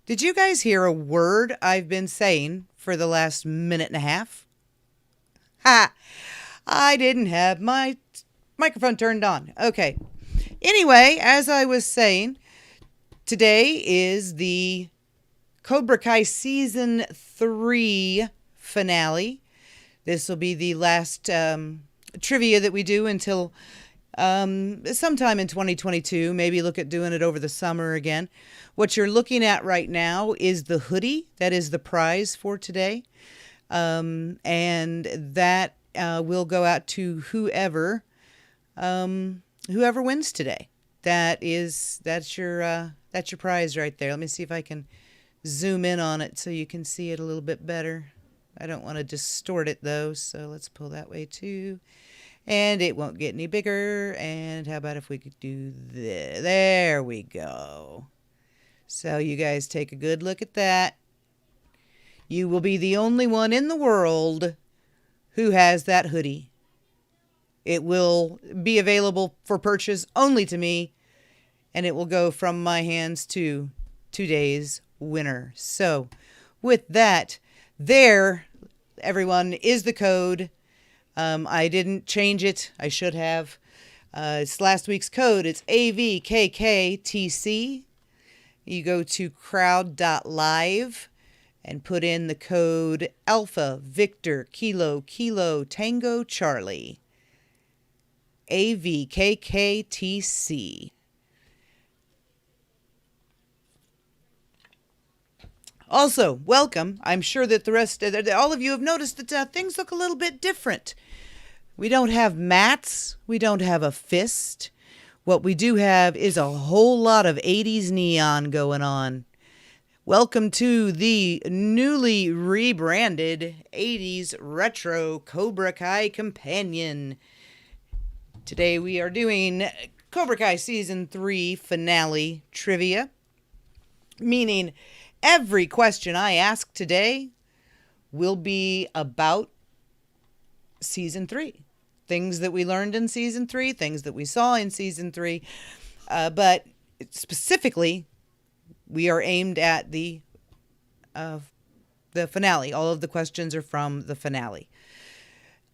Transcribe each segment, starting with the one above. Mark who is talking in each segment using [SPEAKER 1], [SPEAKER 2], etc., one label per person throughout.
[SPEAKER 1] Did you guys hear a word I've been saying for the last minute and a half? Ha! I didn't have my microphone turned on. Okay. Anyway, as I was saying, today is the Cobra Kai Season 3 finale. This will be the last trivia that we do until sometime in 2022. Maybe look at doing it over the summer again. What you're looking at right now is the hoodie. That is the prize for today. And that will go out to whoever wins today. That's your prize right there. Let me see if I can zoom in on it so you can see it a little bit better. I don't want to distort it though, so let's pull that way too. And it won't get any bigger. And how about if we could do this? There we go. So you guys take a good look at that. You will be the only one in the world who has that hoodie. It will be available for purchase only to me, and it will go from my hands to today's winner. So with that, there, everyone, is the code. I didn't change it. I should have. It's last week's code. It's AVKKTC. You go to crowd.live and put in the code Alpha Victor Kilo Kilo Tango Charlie. AVKKTC. Also, welcome. I'm sure that all of you have noticed that things look a little bit different. We don't have mats. We don't have a fist. What we do have is a whole lot of 80s neon going on. Welcome to the newly rebranded 80s Retro Cobra Kai Kompanion. Today we are doing Cobra Kai Season 3 Finale Trivia, meaning every question I ask today will be about Season 3. Things that we learned in Season 3, things that we saw in Season 3. But specifically, we are aimed at the finale. All of the questions are from the finale.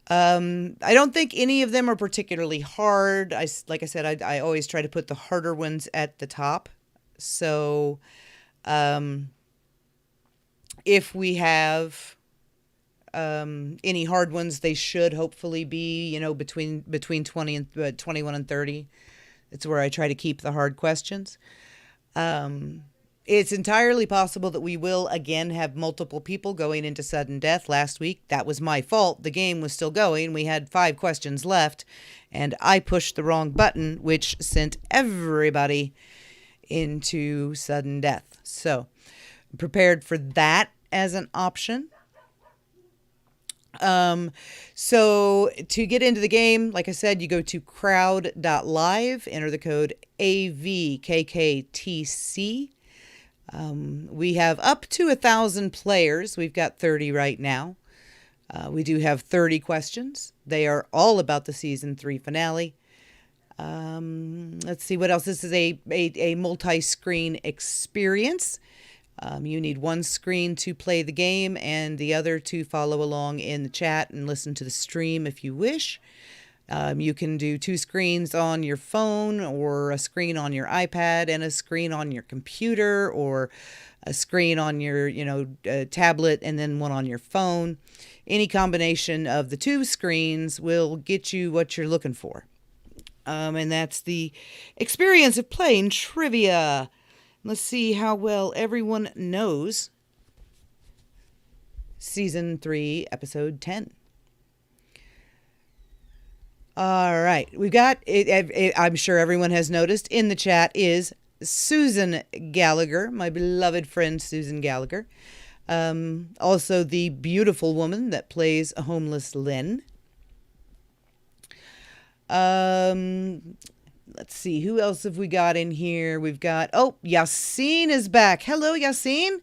[SPEAKER 1] I don't think any of them are particularly hard. Like I said, I always try to put the harder ones at the top. So if we have any hard ones, they should hopefully be, between 20 and 21 and 30. It's where I try to keep the hard questions. It's entirely possible that we will again have multiple people going into sudden death. Last week, that was my fault. The game was still going. We had 5 questions left, and I pushed the wrong button, which sent everybody into sudden death. So, I'm prepared for that as an option. So to get into the game, like I said, you go to crowd.live, enter the code AVKKTC. We have up to 1,000 players. We've got 30 right now. We do have 30 questions. They are all about the Season 3 finale. Let's see what else. This is a multi-screen experience. You need one screen to play the game and the other to follow along in the chat and listen to the stream if you wish. You can do 2 screens on your phone, or a screen on your iPad and a screen on your computer, or a screen on your tablet and then one on your phone. Any combination of the 2 screens will get you what you're looking for. And that's the experience of playing trivia. Let's see how well everyone knows Season 3, Episode 10. All right. We've got, I'm sure everyone has noticed, in the chat is Susan Gallagher, my beloved friend Susan Gallagher. Also the beautiful woman that plays a homeless Lynn. Let's see, who else have we got in here? We've got, Yassine is back. Hello, Yassine.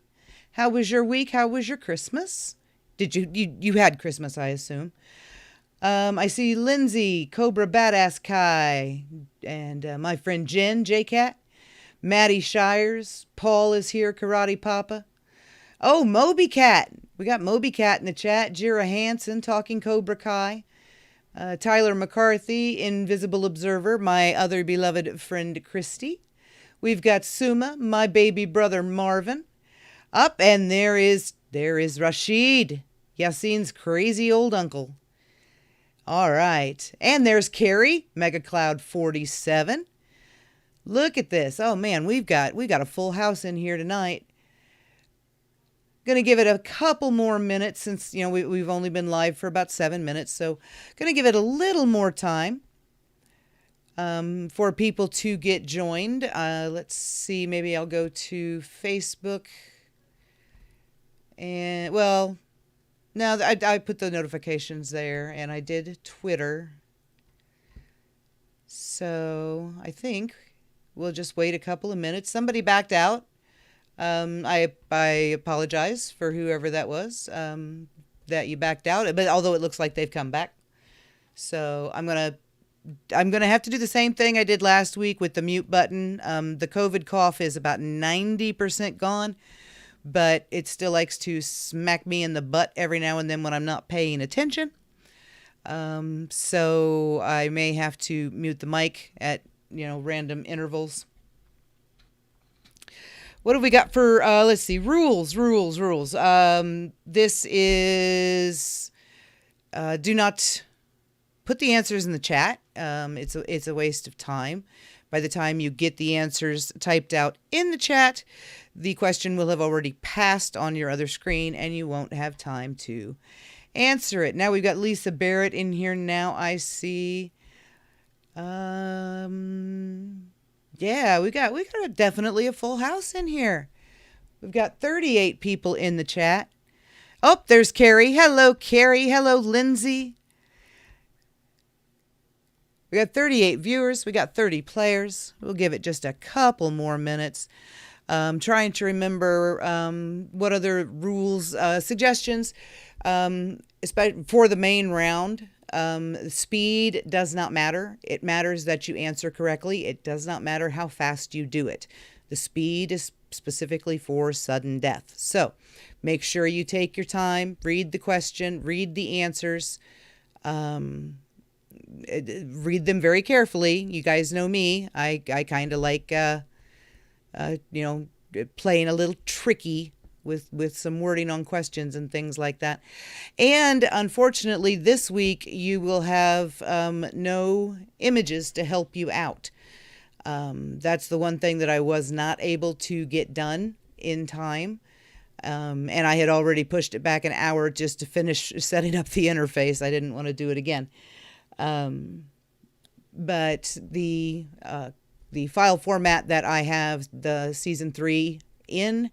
[SPEAKER 1] How was your week? How was your Christmas? Did you had Christmas, I assume. I see Lindsay, Cobra Badass Kai, and my friend Jen, J-Cat. Maddie Shires. Paul is here, Karate Papa. Oh, Moby Cat. We got Moby Cat in the chat. Jira Hansen, Talking Cobra Kai. Tyler McCarthy, Invisible Observer. My other beloved friend, Christy. We've got Suma, my baby brother, Marvin. Up, and there is Rashid, Yassine's crazy old uncle. All right. And there's Carrie, MegaCloud 47. Look at this. Oh man, we got a full house in here tonight. Gonna give it a couple more minutes since we've only been live for about 7 minutes, so gonna give it a little more time for people to get joined. Let's see, maybe I'll go to Facebook. And well, now I put the notifications there, and I did Twitter. So I think we'll just wait a couple of minutes. Somebody backed out. I apologize for whoever that was, that you backed out. But although it looks like they've come back, so I'm gonna have to do the same thing I did last week with the mute button. The COVID cough is about 90% gone, but it still likes to smack me in the butt every now and then when I'm not paying attention. So I may have to mute the mic at random intervals. What have we got for, let's see, rules. This is, do not put the answers in the chat. It's a waste of time. By the time you get the answers typed out in the chat, the question will have already passed on your other screen, and you won't have time to answer it. Now we've got Lisa Barrett in here now, I see. Yeah, we got definitely a full house in here. We've got 38 people in the chat. Oh, there's Carrie. Hello, Carrie. Hello, Lindsay. We got 38 viewers. We got 30 players. We'll give it just a couple more minutes. Trying to remember what other rules, suggestions, especially for the main round. Speed does not matter. It matters that you answer correctly. It does not matter how fast you do it. The speed is specifically for sudden death. So make sure you take your time, read the question, read the answers, read them very carefully. You guys know me. I kind of like, playing a little tricky with some wording on questions and things like that. And unfortunately, this week you will have no images to help you out. That's the one thing that I was not able to get done in time. And I had already pushed it back an hour just to finish setting up the interface. I didn't want to do it again. But the file format that I have the season 3 in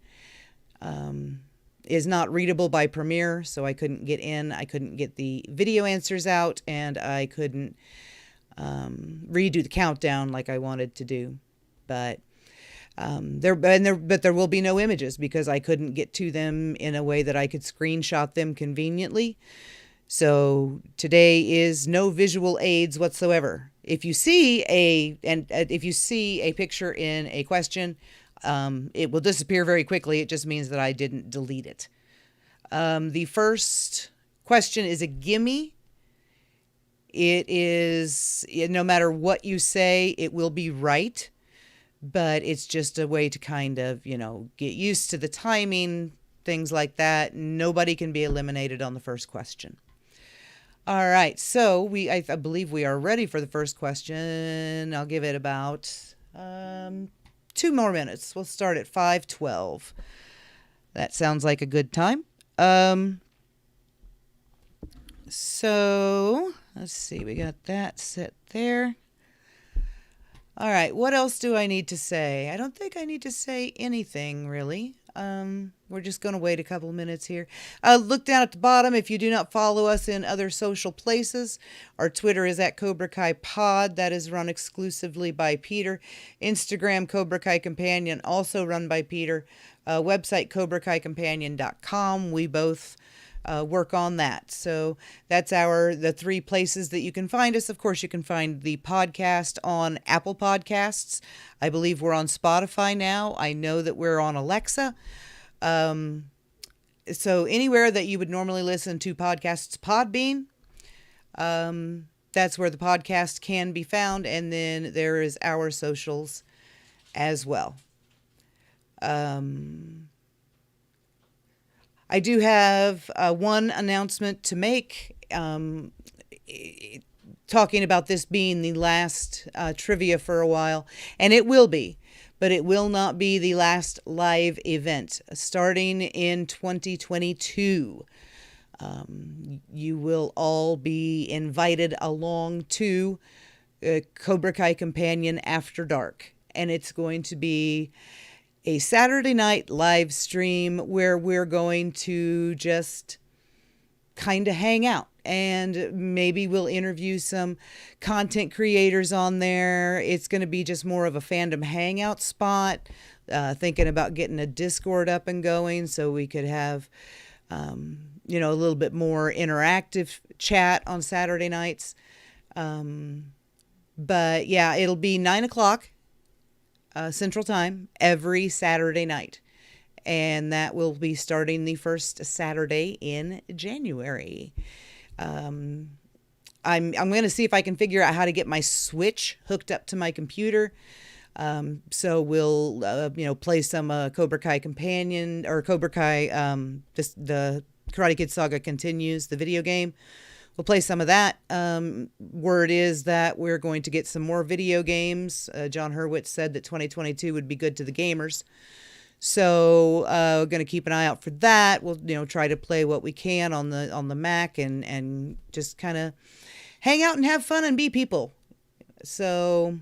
[SPEAKER 1] is not readable by Premiere, so I couldn't get in. I couldn't get the video answers out, and I couldn't redo the countdown like I wanted to do. But there will be no images because I couldn't get to them in a way that I could screenshot them conveniently. So today is no visual aids whatsoever. If you see a picture in a question, it will disappear very quickly. It just means that I didn't delete it. The first question is a gimme. It is, no matter what you say, it will be right. But it's just a way to kind of, get used to the timing, things like that. Nobody can be eliminated on the first question. All right, so I believe we are ready for the first question. I'll give it about 2 more minutes. We'll start at 5:12. That sounds like a good time. So let's see, we got that set there. All right, what else do I need to say? I don't think I need to say anything really. We're just going to wait a couple minutes here. Look down at the bottom. If you do not follow us in other social places, our Twitter is at Cobra Kai Pod. That is run exclusively by Peter. Instagram, Cobra Kai Kompanion, also run by Peter. Website, CobraKaiCompanion.com. We both work on that. So that's the three places that you can find us. Of course, you can find the podcast on Apple Podcasts. I believe we're on Spotify now. I know that we're on Alexa. So anywhere that you would normally listen to podcasts, Podbean, that's where the podcast can be found. And then there is our socials as well. I do have one announcement to make, talking about this being the last trivia for a while, and it will be, but it will not be the last live event. Starting in 2022, you will all be invited along to Cobra Kai Kompanion After Dark, and it's going to be a Saturday night live stream where we're going to just kind of hang out, and maybe we'll interview some content creators on there. It's going to be just more of a fandom hangout spot. Thinking about getting a Discord up and going so we could have, a little bit more interactive chat on Saturday nights. But yeah, it'll be 9:00. Central Time every Saturday night, and that will be starting the first Saturday in January. I'm going to see if I can figure out how to get my Switch hooked up to my computer. So we'll play some Cobra Kai Kompanion, or Cobra Kai, the Karate Kid Saga Continues, the video game. We'll play some of that. Word is that we're going to get some more video games. John Hurwitz said that 2022 would be good to the gamers. So we're going to keep an eye out for that. We'll try to play what we can on the Mac and just kind of hang out and have fun and be people. So,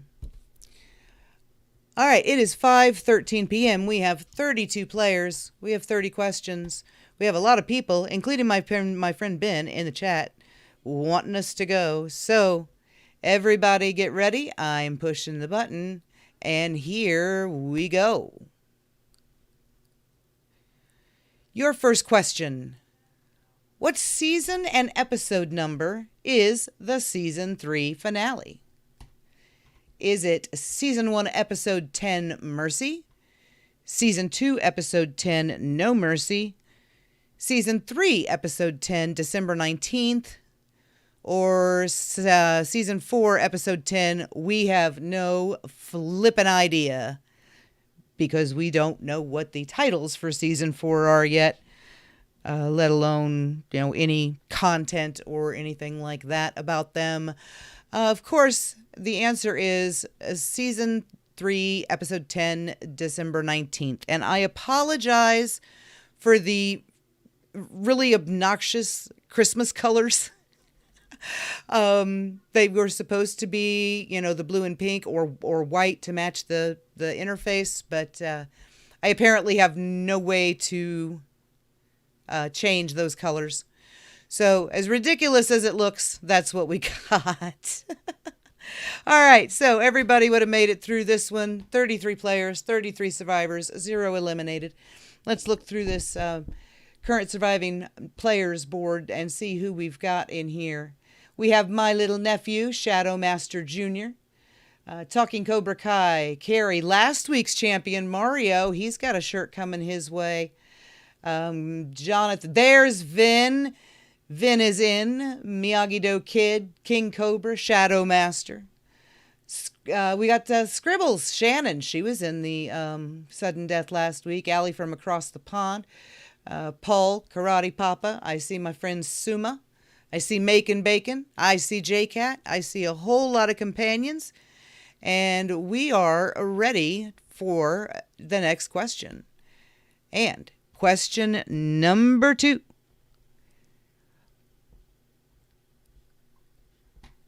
[SPEAKER 1] all right, it is 5:13 p.m. We have 32 players. We have 30 questions. We have a lot of people, including my friend Ben in the chat, wanting us to go. So everybody get ready. I'm pushing the button, and here we go. Your first question: what season and episode number is the season 3 finale? Is it season 1 episode 10 Mercy, season 2 episode 10 No Mercy, season 3 episode 10 December 19th, or season 4 episode 10 We Have No Flippin' Idea? Because we don't know what the titles for season 4 are yet, let alone any content or anything like that about them. Of course, the answer is season 3 episode 10 December 19th, and I apologize for the really obnoxious Christmas colors. They were supposed to be, the blue and pink or white to match the interface, but I apparently have no way to change those colors. So as ridiculous as it looks, that's what we got. All right, so everybody would have made it through this one. 33 players, 33 survivors, 0 eliminated. Let's look through this current surviving players board and see who we've got in here. We have my little nephew, Shadow Master Jr., Talking Cobra Kai, Carrie, last week's champion, Mario. He's got a shirt coming his way. Jonathan, there's Vin. Vin is in. Miyagi-Do Kid, King Cobra, Shadow Master. We got Scribbles, Shannon. She was in the sudden death last week. Allie from across the pond. Paul, Karate Papa. I see my friend Suma. I see Macon Bacon. I see J-Cat. I see a whole lot of companions. And we are ready for the next question. And question number 2.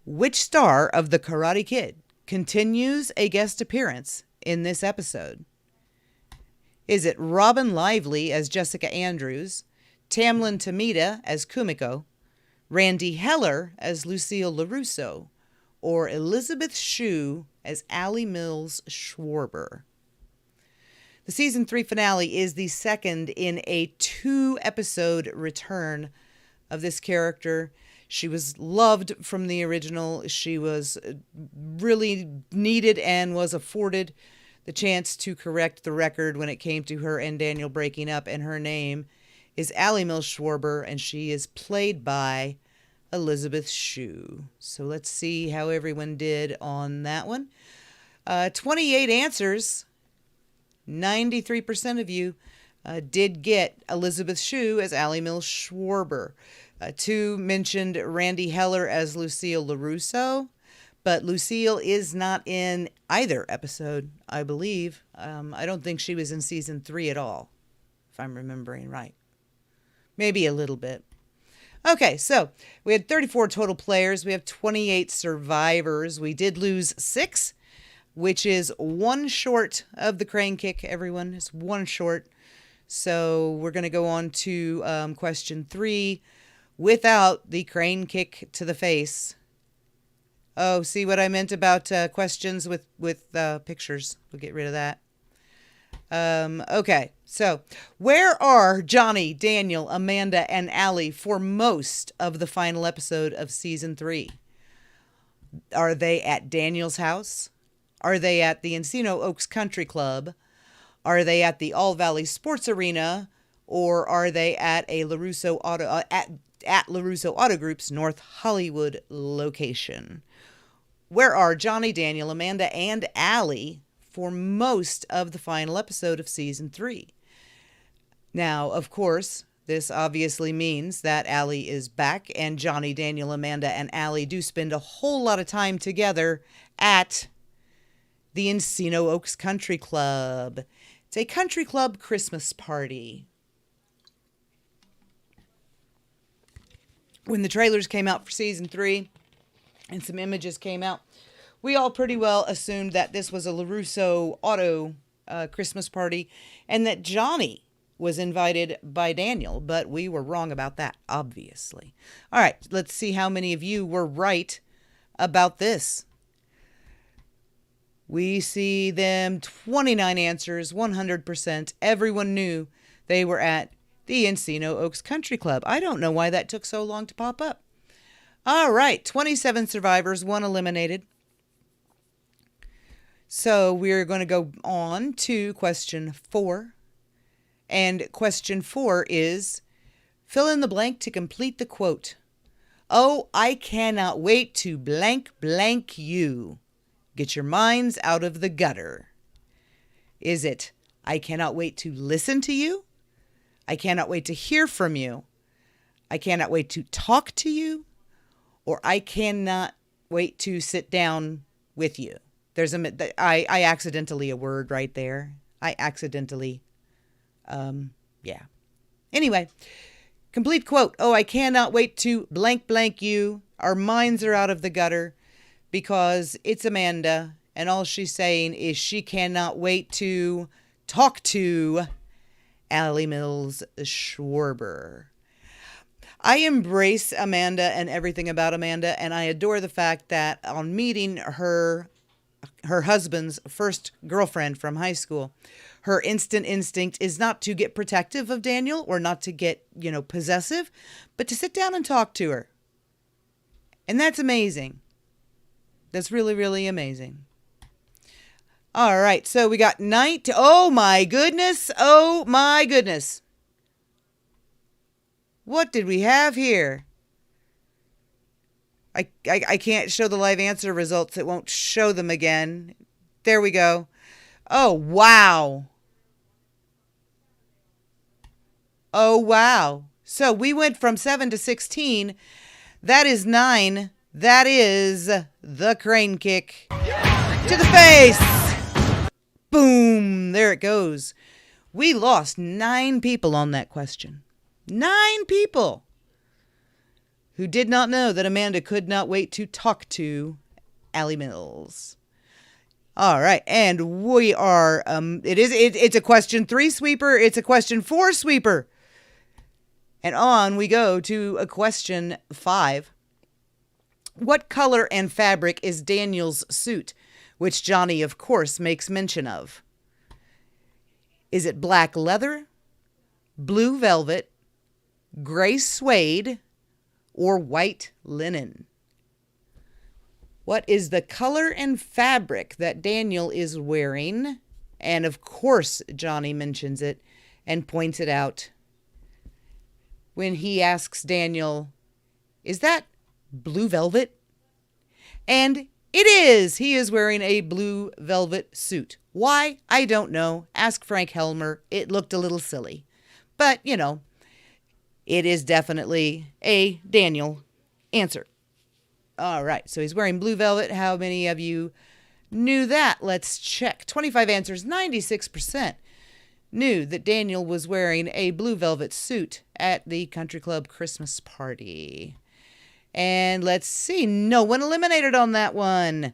[SPEAKER 1] Which star of The Karate Kid continues a guest appearance in this episode? Is it Robin Lively as Jessica Andrews, Tamlin Tomita as Kumiko, Randy Heller as Lucille LaRusso, or Elizabeth Shue as Allie Mills Schwarber? The season 3 finale is the second in a 2-episode return of this character. She was loved from the original. She was really needed and was afforded the chance to correct the record when it came to her and Daniel breaking up. And her name is Allie Mills Schwarber, and she is played by Elizabeth Shue. So let's see how everyone did on that one. 28 answers. 93% of you did get Elizabeth Shue as Allie Mills Schwarber. 2 mentioned Randy Heller as Lucille LaRusso, but Lucille is not in either episode, I believe. I don't think she was in season 3 at all, if I'm remembering right. Maybe a little bit. Okay, so we had 34 total players. We have 28 survivors. We did lose 6, which is 1 short of the crane kick, everyone. It's 1 short. So we're going to go on to question 3 without the crane kick to the face. Oh, see what I meant about questions with pictures? We'll get rid of that. Okay, so where are Johnny, Daniel, Amanda, and Allie for most of the final episode of season 3? Are they at Daniel's house? Are they at the Encino Oaks Country Club? Are they at the All Valley Sports Arena? Or are they at a LaRusso Auto at LaRusso Auto Group's North Hollywood location? Where are Johnny, Daniel, Amanda, and Allie for most of the final episode of season 3? Now, of course, this obviously means that Allie is back, and Johnny, Daniel, Amanda, and Allie do spend a whole lot of time together at the Encino Oaks Country Club. It's a country club Christmas party. When the trailers came out for season 3 and some images came out, we all pretty well assumed that this was a LaRusso Auto Christmas party and that Johnny was invited by Daniel, but we were wrong about that, obviously. All right, let's see how many of you were right about this. We see them 29 answers, 100%. Everyone knew they were at the Encino Oaks Country Club. I don't know why that took so long to pop up. All right, 27 survivors, 1 eliminated. So we're going to go on to question 4. And question 4 is, fill in the blank to complete the quote. Oh, I cannot wait to blank blank you. Get your minds out of the gutter. Is it, I cannot wait to listen to you? I cannot wait to hear from you? I cannot wait to talk to you? Or I cannot wait to sit down with you? There's I accidentally a word right there. I accidentally, yeah. Anyway, complete quote. Oh, I cannot wait to blank blank you. Our minds are out of the gutter because it's Amanda, and all she's saying is she cannot wait to talk to Allie Mills Schwarber. I embrace Amanda and everything about Amanda, and I adore the fact that on meeting her husband's first girlfriend from high school, her instant instinct is not to get protective of Daniel or not to get, possessive, but to sit down and talk to her. And that's amazing. That's really, really amazing. All right, so we got night. Oh my goodness. Oh my goodness. What did we have here? I can't show the live answer results. It won't show them again. There we go. Oh, wow. Oh, wow. So we went from 7 to 16. That is 9. That is the crane kick to the face. Boom. There it goes. We lost 9 people on that question. 9 people who did not know that Amanda could not wait to talk to Allie Mills. All right, and we are, it's a question 3 sweeper, it's a question 4 sweeper. And on we go to a question 5. What color and fabric is Daniel's suit, which Johnny, of course, makes mention of? Is it black leather, blue velvet, gray suede, or white linen? What is the color and fabric that Daniel is wearing? And of course, Johnny mentions it and points it out when he asks Daniel, is that blue velvet? And it is. He is wearing a blue velvet suit. Why? I don't know. Ask Frank Helmer. It looked a little silly. But, you know, it is definitely a Daniel answer. All right, so he's wearing blue velvet. How many of you knew that? Let's check. 25 answers, 96% knew that Daniel was wearing a blue velvet suit at the country club Christmas party. And let's see, no one eliminated on that one.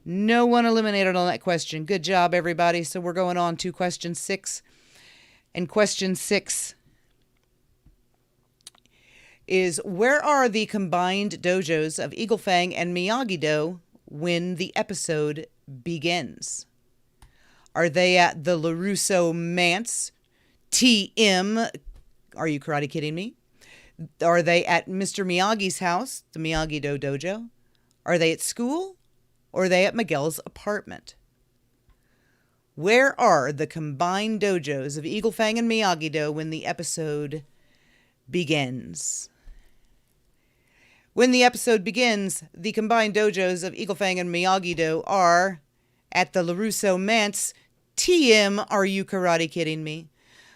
[SPEAKER 1] No one eliminated on that question. Good job, everybody. So we're going on to question 6. And question 6 is, where are the combined dojos of Eagle Fang and Miyagi-Do when the episode begins? Are they at the LaRusso Manse, TM, are you karate kidding me? Are they at Mr. Miyagi's house, the Miyagi-Do dojo? Are they at school? Or are they at Miguel's apartment? Where are the combined dojos of Eagle Fang and Miyagi-Do when the episode begins? When the episode begins, the combined dojos of Eagle Fang and Miyagi-Do are at the LaRusso Manse. TM, are you karate kidding me?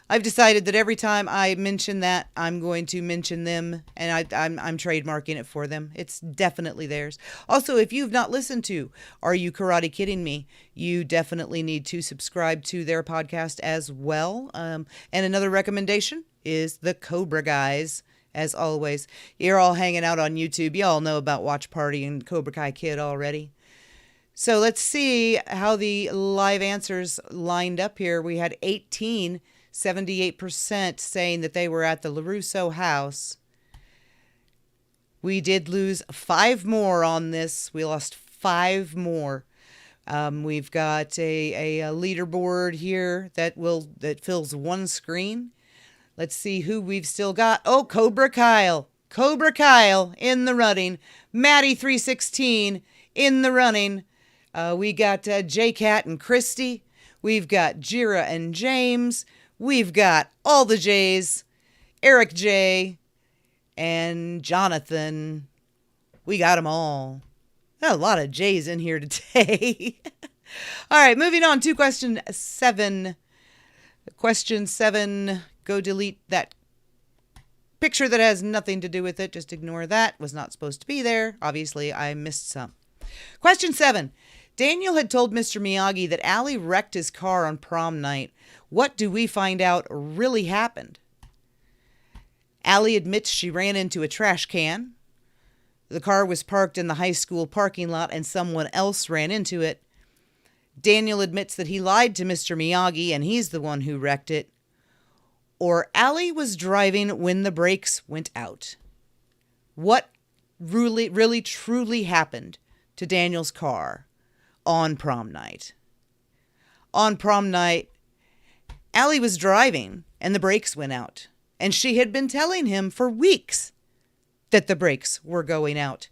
[SPEAKER 1] I've decided that every time I mention that, I'm going to mention them, and I'm trademarking it for them. It's definitely theirs. Also, if you've not listened to Are You Karate Kidding Me, you definitely need to subscribe to their podcast as well. And another recommendation is the Cobra guys. As always, you're all hanging out on YouTube. You all know about Watch Party and Cobra Kai Kid already. So let's see how the live answers lined up here. We had 78% saying that they were at the LaRusso house. We did lose 5 more on this. We lost 5 more. We've got a leaderboard here that fills one screen. Let's see who we've still got. Oh, Cobra Kyle. Cobra Kyle in the running. Maddie 316 in the running. We got J-Cat and Christy. We've got Jira and James. We've got all the J's. Eric J. and Jonathan. We got them all. Got a lot of J's in here today. All right, moving on to question 7. Question 7. Go delete that picture that has nothing to do with it. Just ignore that. Was not supposed to be there. Obviously, I missed some. Question 7. Daniel had told Mr. Miyagi that Allie wrecked his car on prom night. What do we find out really happened? Allie admits she ran into a trash can. The car was parked in the high school parking lot and someone else ran into it. Daniel admits that he lied to Mr. Miyagi and he's the one who wrecked it. Or Allie was driving when the brakes went out. What really, truly happened to Daniel's car on prom night? On prom night, Allie was driving and the brakes went out. And she had been telling him for weeks that the brakes were going out.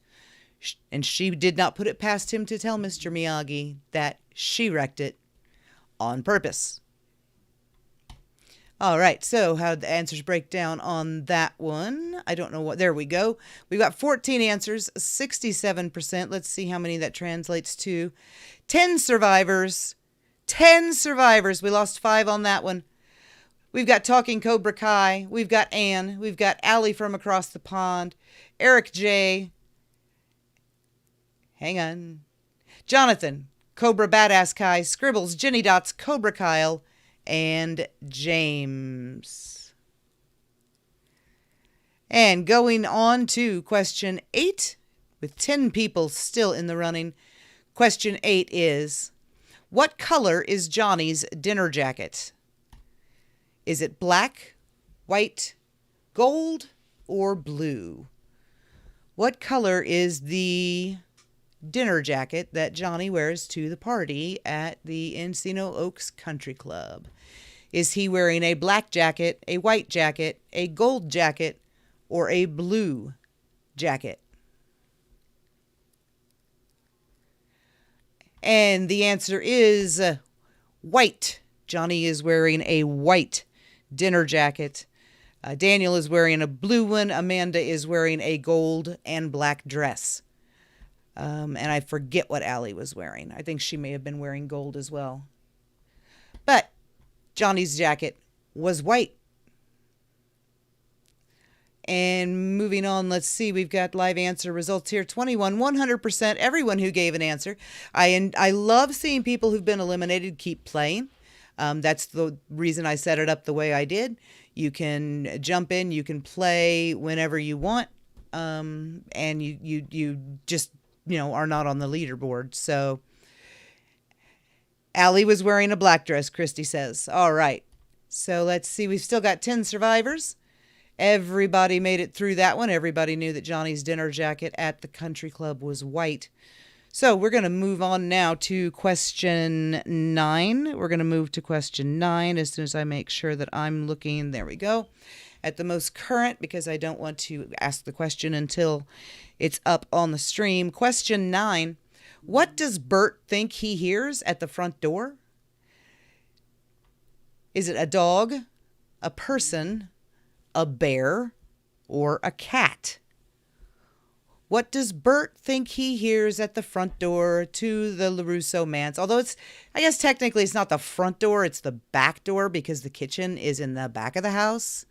[SPEAKER 1] And she did not put it past him to tell Mr. Miyagi that she wrecked it on purpose. All right, so how did the answers break down on that one? I don't know what. There we go. We've got 14 answers, 67%. Let's see how many that translates to. 10 survivors. 10 survivors. We lost 5 on that one. We've got Talking Cobra Kai. We've got Ann. We've got Allie from across the pond. Eric J. Hang on. Jonathan. Cobra Badass Kai. Scribbles. Jenny Dots. Cobra Kyle. And James. And going on to question 8, with 10 people still in the running. Question 8 is, what color is Johnny's dinner jacket? Is it black, white, gold, or blue? What color is the dinner jacket that Johnny wears to the party at the Encino Oaks Country Club? Is he wearing a black jacket, a white jacket, a gold jacket, or a blue jacket? And the answer is white. Johnny is wearing a white dinner jacket. Daniel is wearing a blue one. Amanda is wearing a gold and black dress. And I forget what Allie was wearing. I think she may have been wearing gold as well. But Johnny's jacket was white. And moving on, let's see. We've got live answer results here. 21, 100%. Everyone who gave an answer. I love seeing people who've been eliminated keep playing. That's the reason I set it up the way I did. You can jump in. You can play whenever you want. And you just, are not on the leaderboard. So Allie was wearing a black dress, Christy says. All right. So let's see. We've still got 10 survivors. Everybody made it through that one. Everybody knew that Johnny's dinner jacket at the country club was white. So we're going to move on now to question 9. We're going to move to question 9 as soon as I make sure that I'm looking, there we go, at the most current, because I don't want to ask the question until it's up on the stream. Question 9. What does Bert think he hears at the front door? Is it a dog, a person, a bear, or a cat? What does Bert think he hears at the front door to the LaRusso manse? Although I guess technically it's not the front door, it's the back door, because the kitchen is in the back of the house.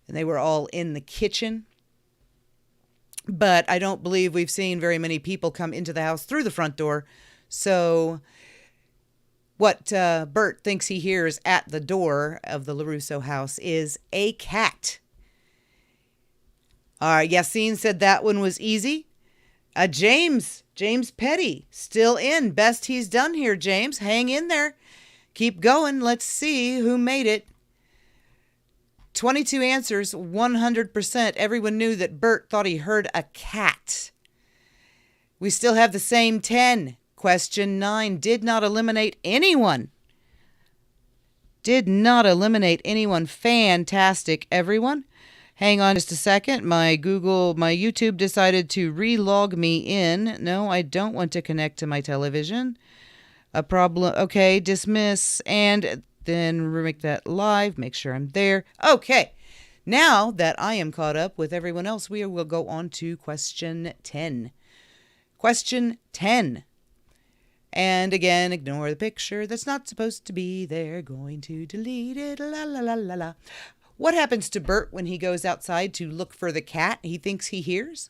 [SPEAKER 1] And they were all in the kitchen. But I don't believe we've seen very many people come into the house through the front door. So what Bert thinks he hears at the door of the LaRusso house is a cat. All right, Yassine said that one was easy. James Petty, still in. Best he's done here, James. Hang in there. Keep going. Let's see who made it. 22 answers, 100%. Everyone knew that Bert thought he heard a cat. We still have the same 10. Question 9 did not eliminate anyone. Did not eliminate anyone. Fantastic, everyone. Hang on just a second. My YouTube decided to relog me in. No, I don't want to connect to my television. A problem. Okay, dismiss. And then make that live. Make sure I'm there. Okay. Now that I am caught up with everyone else, we will go on to question 10. Question 10. And again, ignore the picture that's not supposed to be there. Going to delete it. La la la la la. What happens to Bert when he goes outside to look for the cat he thinks he hears?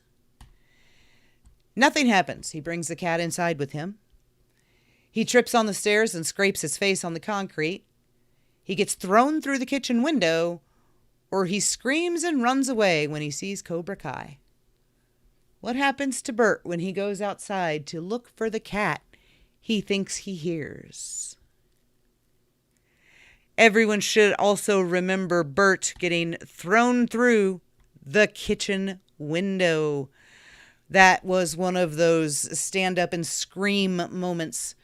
[SPEAKER 1] Nothing happens. He brings the cat inside with him. He trips on the stairs and scrapes his face on the concrete. He gets thrown through the kitchen window, or he screams and runs away when he sees Cobra Kai. What happens to Bert when he goes outside to look for the cat he thinks he hears? Everyone should also remember Bert getting thrown through the kitchen window. That was one of those stand up and scream moments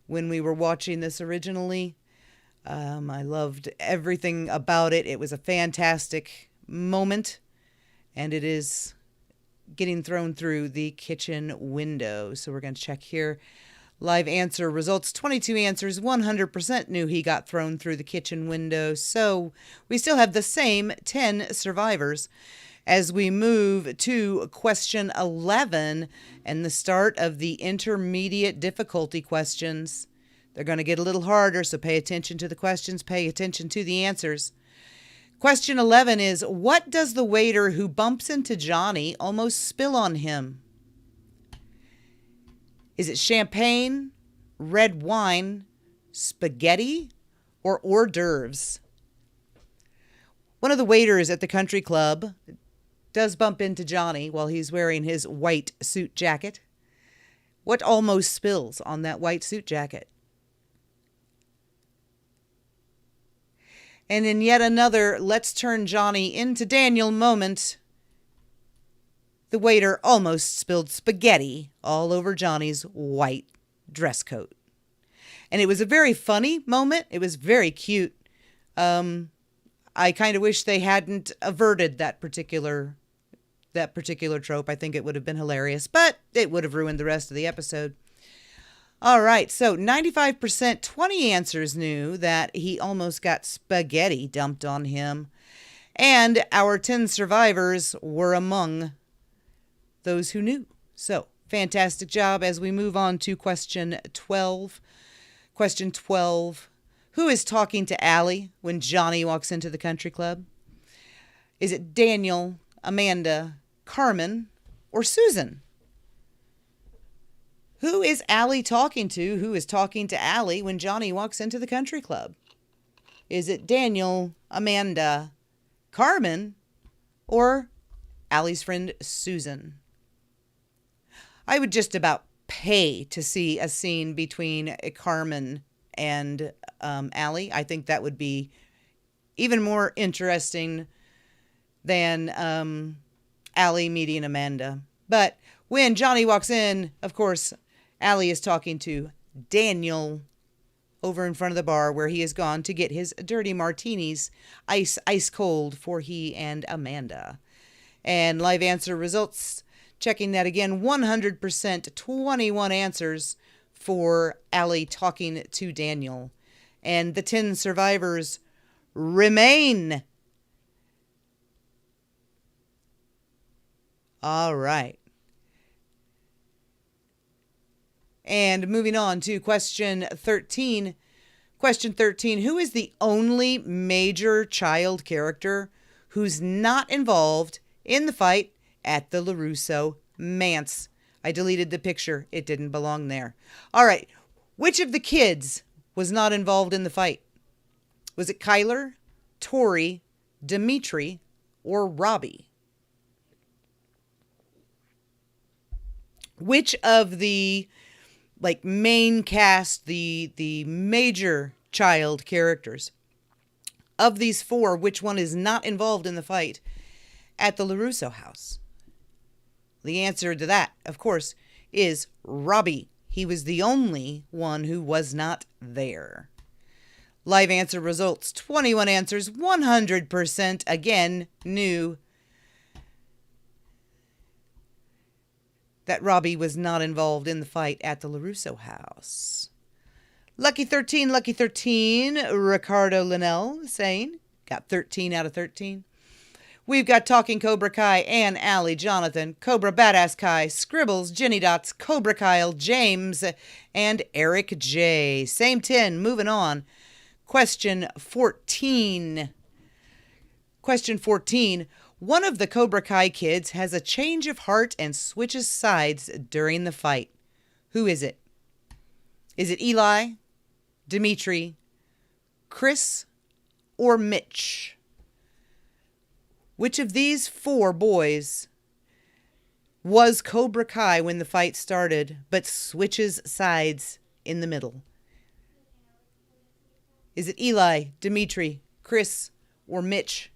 [SPEAKER 1] when we were watching this originally. I loved everything about it. It was a fantastic moment, and it is getting thrown through the kitchen window. So we're going to check here. Live answer results, 22 answers, 100% knew he got thrown through the kitchen window. So we still have the same 10 survivors as we move to question 11 and the start of the intermediate difficulty questions. They're going to get a little harder, so pay attention to the questions, pay attention to the answers. Question 11 is, what does the waiter who bumps into Johnny almost spill on him? Is it champagne, red wine, spaghetti, or hors d'oeuvres? One of the waiters at the country club does bump into Johnny while he's wearing his white suit jacket. What almost spills on that white suit jacket? And in yet another let's turn Johnny into Daniel moment, the waiter almost spilled spaghetti all over Johnny's white dress coat. And it was a very funny moment. It was very cute. I kind of wish they hadn't averted that particular that particular trope. I think it would have been hilarious, but it would have ruined the rest of the episode. All right, so 95%, 20 answers knew that he almost got spaghetti dumped on him. And our 10 survivors were among those who knew. So, fantastic job as we move on to question 12. Question 12. Who is talking to Allie when Johnny walks into the country club? Is it Daniel, Amanda, Carmen, or Susan? Who is Allie talking to? Who is talking to Allie when Johnny walks into the country club? Is it Daniel, Amanda, Carmen, or Allie's friend Susan? I would just about pay to see a scene between Carmen and Allie. I think that would be even more interesting than Allie meeting Amanda. But when Johnny walks in, of course, Allie is talking to Daniel over in front of the bar where he has gone to get his dirty martinis ice cold for he and Amanda. And live answer results, checking that again, 100%, 21 answers for Allie talking to Daniel. And the 10 survivors remain. All right. And moving on to question 13. Question 13, who is the only major child character who's not involved in the fight at the LaRusso manse? I deleted the picture. It didn't belong there. All right. Which of the kids was not involved in the fight? Was it Kyler, Tori, Dimitri, or Robbie? Which of the main cast, the major child characters of these four, which one is not involved in the fight at the LaRusso house? The answer to that, of course, is Robbie. He was the only one who was not there. Live answer results, 21 answers, 100% again knew that Robbie was not involved in the fight at the LaRusso house. Lucky 13, Ricardo Linnell saying, got 13 out of 13. We've got Talking Cobra Kai, Ann, Allie, Jonathan, Cobra Badass Kai, Scribbles, Jenny Dots, Cobra Kyle, James, and Eric J. Same 10, moving on. Question 14. Question 14. One of the Cobra Kai kids has a change of heart and switches sides during the fight. Who is it? Is it Eli, Dimitri, Chris, or Mitch? Which of these four boys was Cobra Kai when the fight started, but switches sides in the middle? Is it Eli, Dimitri, Chris, or Mitch?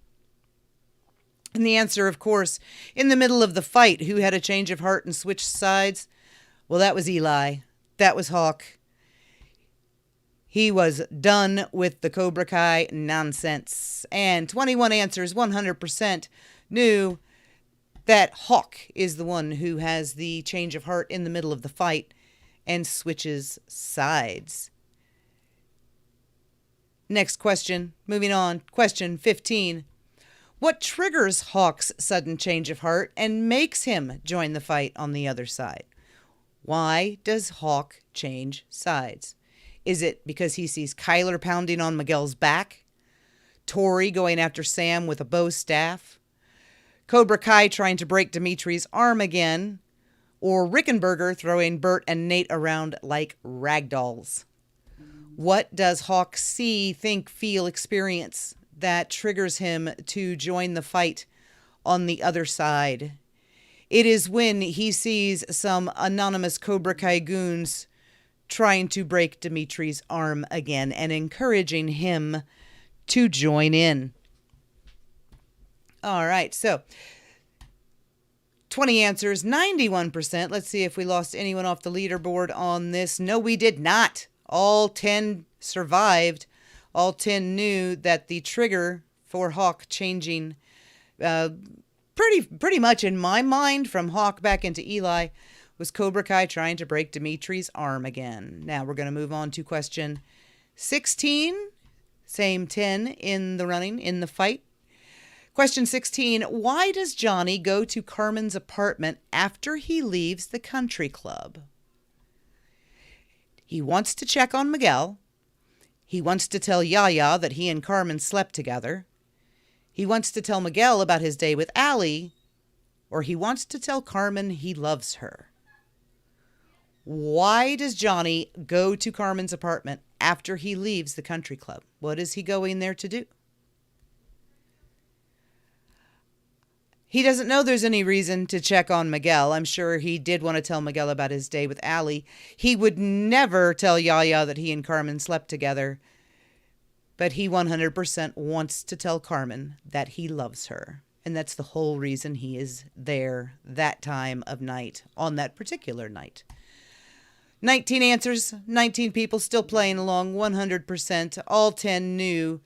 [SPEAKER 1] And the answer, of course, in the middle of the fight, who had a change of heart and switched sides? Well, that was Eli. That was Hawk. He was done with the Cobra Kai nonsense. And 21 answers, 100% knew that Hawk is the one who has the change of heart in the middle of the fight and switches sides. Next question, moving on. Question 15. What triggers Hawk's sudden change of heart and makes him join the fight on the other side? Why does Hawk change sides? Is it because he sees Kyler pounding on Miguel's back? Tori going after Sam with a bow staff? Cobra Kai trying to break Dimitri's arm again? Or Rickenberger throwing Bert and Nate around like ragdolls? What does Hawk see, think, feel, experience that triggers him to join the fight on the other side? It is when he sees some anonymous Cobra Kai goons trying to break Dimitri's arm again and encouraging him to join in. All right, so 20 answers, 91%. Let's see if we lost anyone off the leaderboard on this. No, we did not. All 10 survived. All 10 knew that the trigger for Hawk changing pretty much in my mind, from Hawk back into Eli, was Cobra Kai trying to break Dimitri's arm again. Now we're going to move on to question 16. Same 10 in the running, in the fight. Question 16. Why does Johnny go to Carmen's apartment after he leaves the country club? He wants to check on Miguel. He wants to tell Yaya that he and Carmen slept together. He wants to tell Miguel about his day with Allie. Or he wants to tell Carmen he loves her. Why does Johnny go to Carmen's apartment after he leaves the country club? What is he going there to do? He doesn't know there's any reason to check on Miguel. I'm sure he did want to tell Miguel about his day with Allie. He would never tell Yaya that he and Carmen slept together. But he 100% wants to tell Carmen that he loves her. And that's the whole reason he is there that time of night, on that particular night. 19 answers, 19 people still playing along 100%. All 10 knew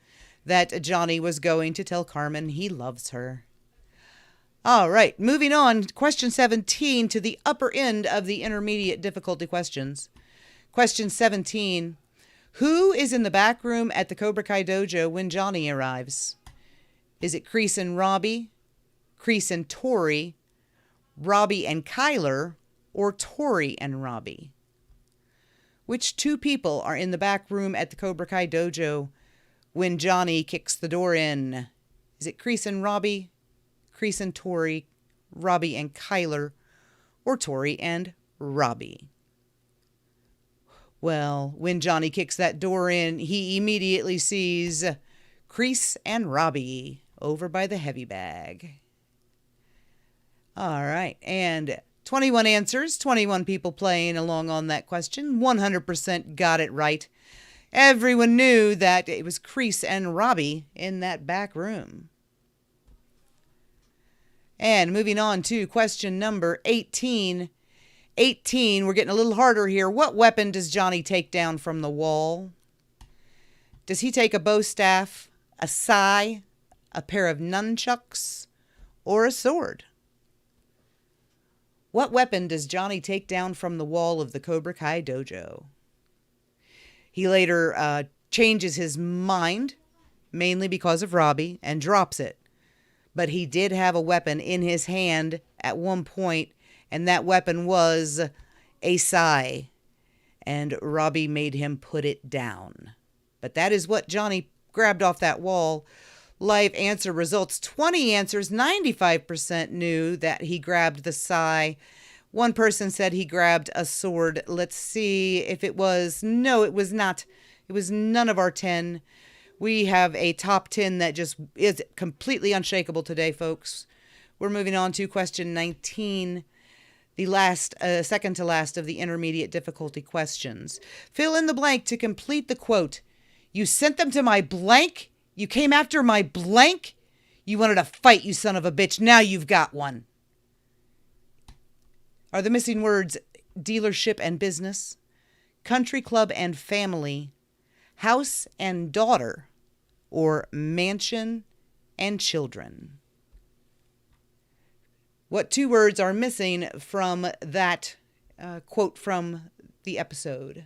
[SPEAKER 1] that Johnny was going to tell Carmen he loves her. All right, moving on. Question 17 to the upper end of the intermediate difficulty questions. Question 17. Who is in the back room at the Cobra Kai dojo when Johnny arrives? Is it Kreese and Robbie, Kreese and Tori, Robbie and Kyler, or Tori and Robbie? Which two people are in the back room at the Cobra Kai dojo when Johnny kicks the door in? Is it Kreese and Robbie, Kreese and Tori, Robbie and Kyler, or Tori and Robbie? Well, when Johnny kicks that door in, he immediately sees Kreese and Robbie over by the heavy bag. All right, and 21 answers, 21 people playing along on that question. 100% got it right. Everyone knew that it was Kreese and Robbie in that back room. And moving on to question number 18. 18, we're getting a little harder here. What weapon does Johnny take down from the wall? Does he take a bow staff, a sai, a pair of nunchucks, or a sword? What weapon does Johnny take down from the wall of the Cobra Kai dojo? He later changes his mind, mainly because of Robbie, and drops it. But he did have a weapon in his hand at one point, and that weapon was a sai. And Robbie made him put it down. But that is what Johnny grabbed off that wall. Live answer results, 20 answers, 95% knew that he grabbed the sai. One person said he grabbed a sword. Let's see if it was. No, it was not. It was none of our 10. We have a top 10 that just is completely unshakable today, folks. We're moving on to question 19, the last, second to last of the intermediate difficulty questions. Fill in the blank to complete the quote. You sent them to my blank? You came after my blank? You wanted to fight, you son of a bitch. Now you've got one. Are the missing words dealership and business, country club and family, house and daughter, or mansion and children? What two words are missing from that quote from the episode?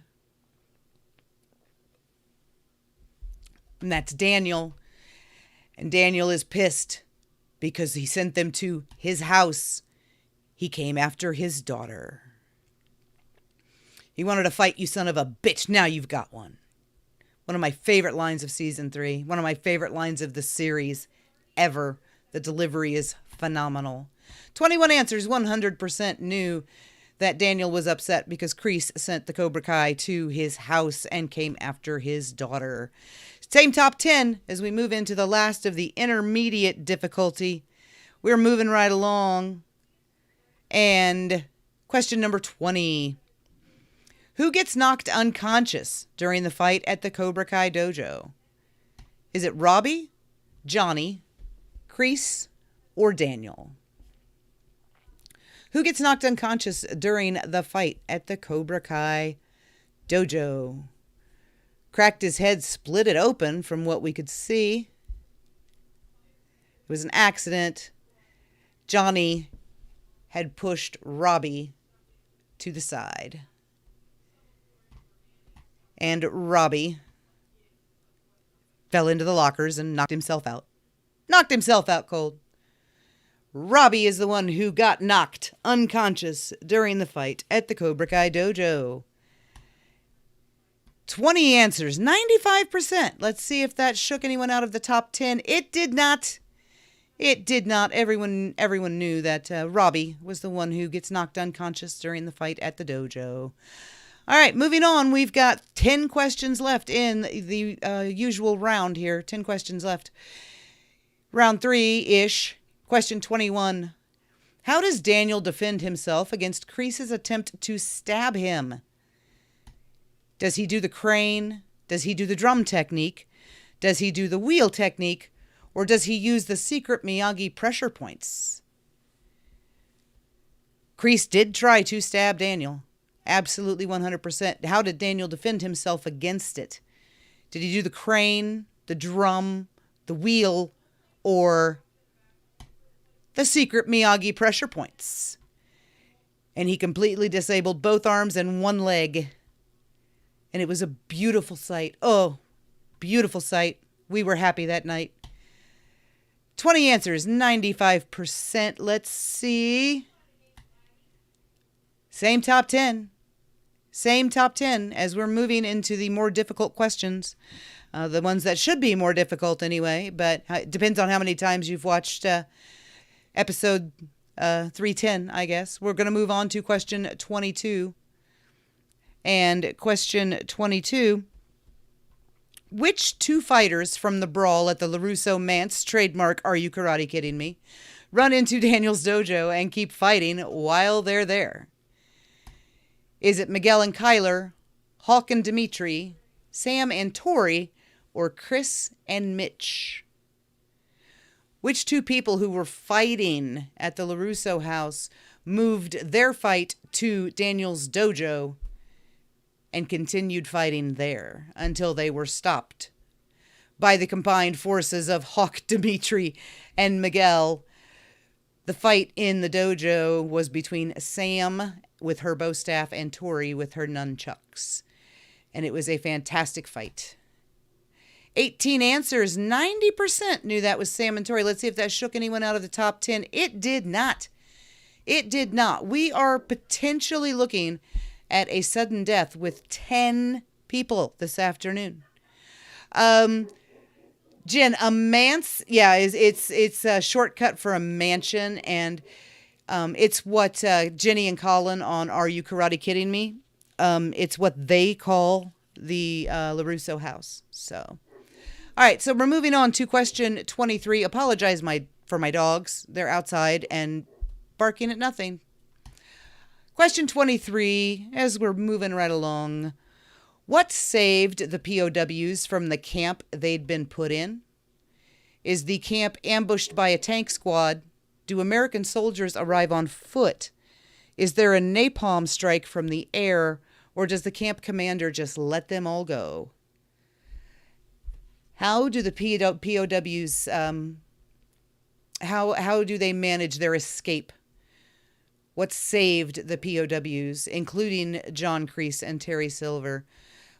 [SPEAKER 1] And that's Daniel. And Daniel is pissed because he sent them to his house. He came after his daughter. He wanted to fight, you son of a bitch. Now you've got one. One of my favorite lines of season 3. One of my favorite lines of the series ever. The delivery is phenomenal. 21 answers, 100% knew that Daniel was upset because Kreese sent the Cobra Kai to his house and came after his daughter. Same top 10 as we move into the last of the intermediate difficulty. We're moving right along. And question number 20. Who gets knocked unconscious during the fight at the Cobra Kai dojo? Is it Robbie, Johnny, Kreese, or Daniel? Who gets knocked unconscious during the fight at the Cobra Kai dojo? Cracked his head, split it open from what we could see. It was an accident. Johnny had pushed Robbie to the side. And Robbie fell into the lockers and knocked himself out. Knocked himself out cold. Robbie is the one who got knocked unconscious during the fight at the Cobra Kai dojo. 20 answers, 95%. Let's see if that shook anyone out of the top 10. It did not. It did not. Everyone knew that Robbie was the one who gets knocked unconscious during the fight at the dojo. All right, moving on. We've got 10 questions left in the usual round here. 10 questions left. Round 3-ish. Question 21. How does Daniel defend himself against Kreese's attempt to stab him? Does he do the crane? Does he do the drum technique? Does he do the wheel technique? Or does he use the secret Miyagi pressure points? Kreese did try to stab Daniel. Absolutely 100%. How did Daniel defend himself against it? Did he do the crane, the drum, the wheel, or the secret Miyagi pressure points? And he completely disabled both arms and one leg. And it was a beautiful sight. Oh, beautiful sight. We were happy that night. 20 answers, 95%. Let's see. Same top 10. Same top 10 as we're moving into the more difficult questions. The ones that should be more difficult anyway, but it depends on how many times you've watched episode 310, I guess. We're going to move on to question 22. And question 22. Which two fighters from the brawl at the LaRusso Mance trademark Are You Karate Kidding Me run into Daniel's dojo and keep fighting while they're there? Is it Miguel and Kyler, Hawk and Dimitri, Sam and Tori, or Chris and Mitch? Which two people who were fighting at the LaRusso house moved their fight to Daniel's dojo and continued fighting there until they were stopped by the combined forces of Hawk, Dimitri, and Miguel? The fight in the dojo was between Sam with her bow staff and Tori with her nunchucks. And it was a fantastic fight. 18 answers, 90% knew that was Sam and Tori. Let's see if that shook anyone out of the top 10. It did not. It did not. We are potentially looking at a sudden death with 10 people this afternoon. Jen, a manse, yeah, it's a shortcut for a mansion, and it's what Jenny and Colin on Are You Karate Kidding Me? It's what they call the LaRusso house. So, all right, so we're moving on to question 23. Apologize for my dogs. They're outside and barking at nothing. Question 23, as we're moving right along. What saved the POWs from the camp they'd been put in? Is the camp ambushed by a tank squad? Do American soldiers arrive on foot? Is there a napalm strike from the air? Or does the camp commander just let them all go? How do the POWs, how do they manage their escape? What saved the POWs, including John Kreese and Terry Silver?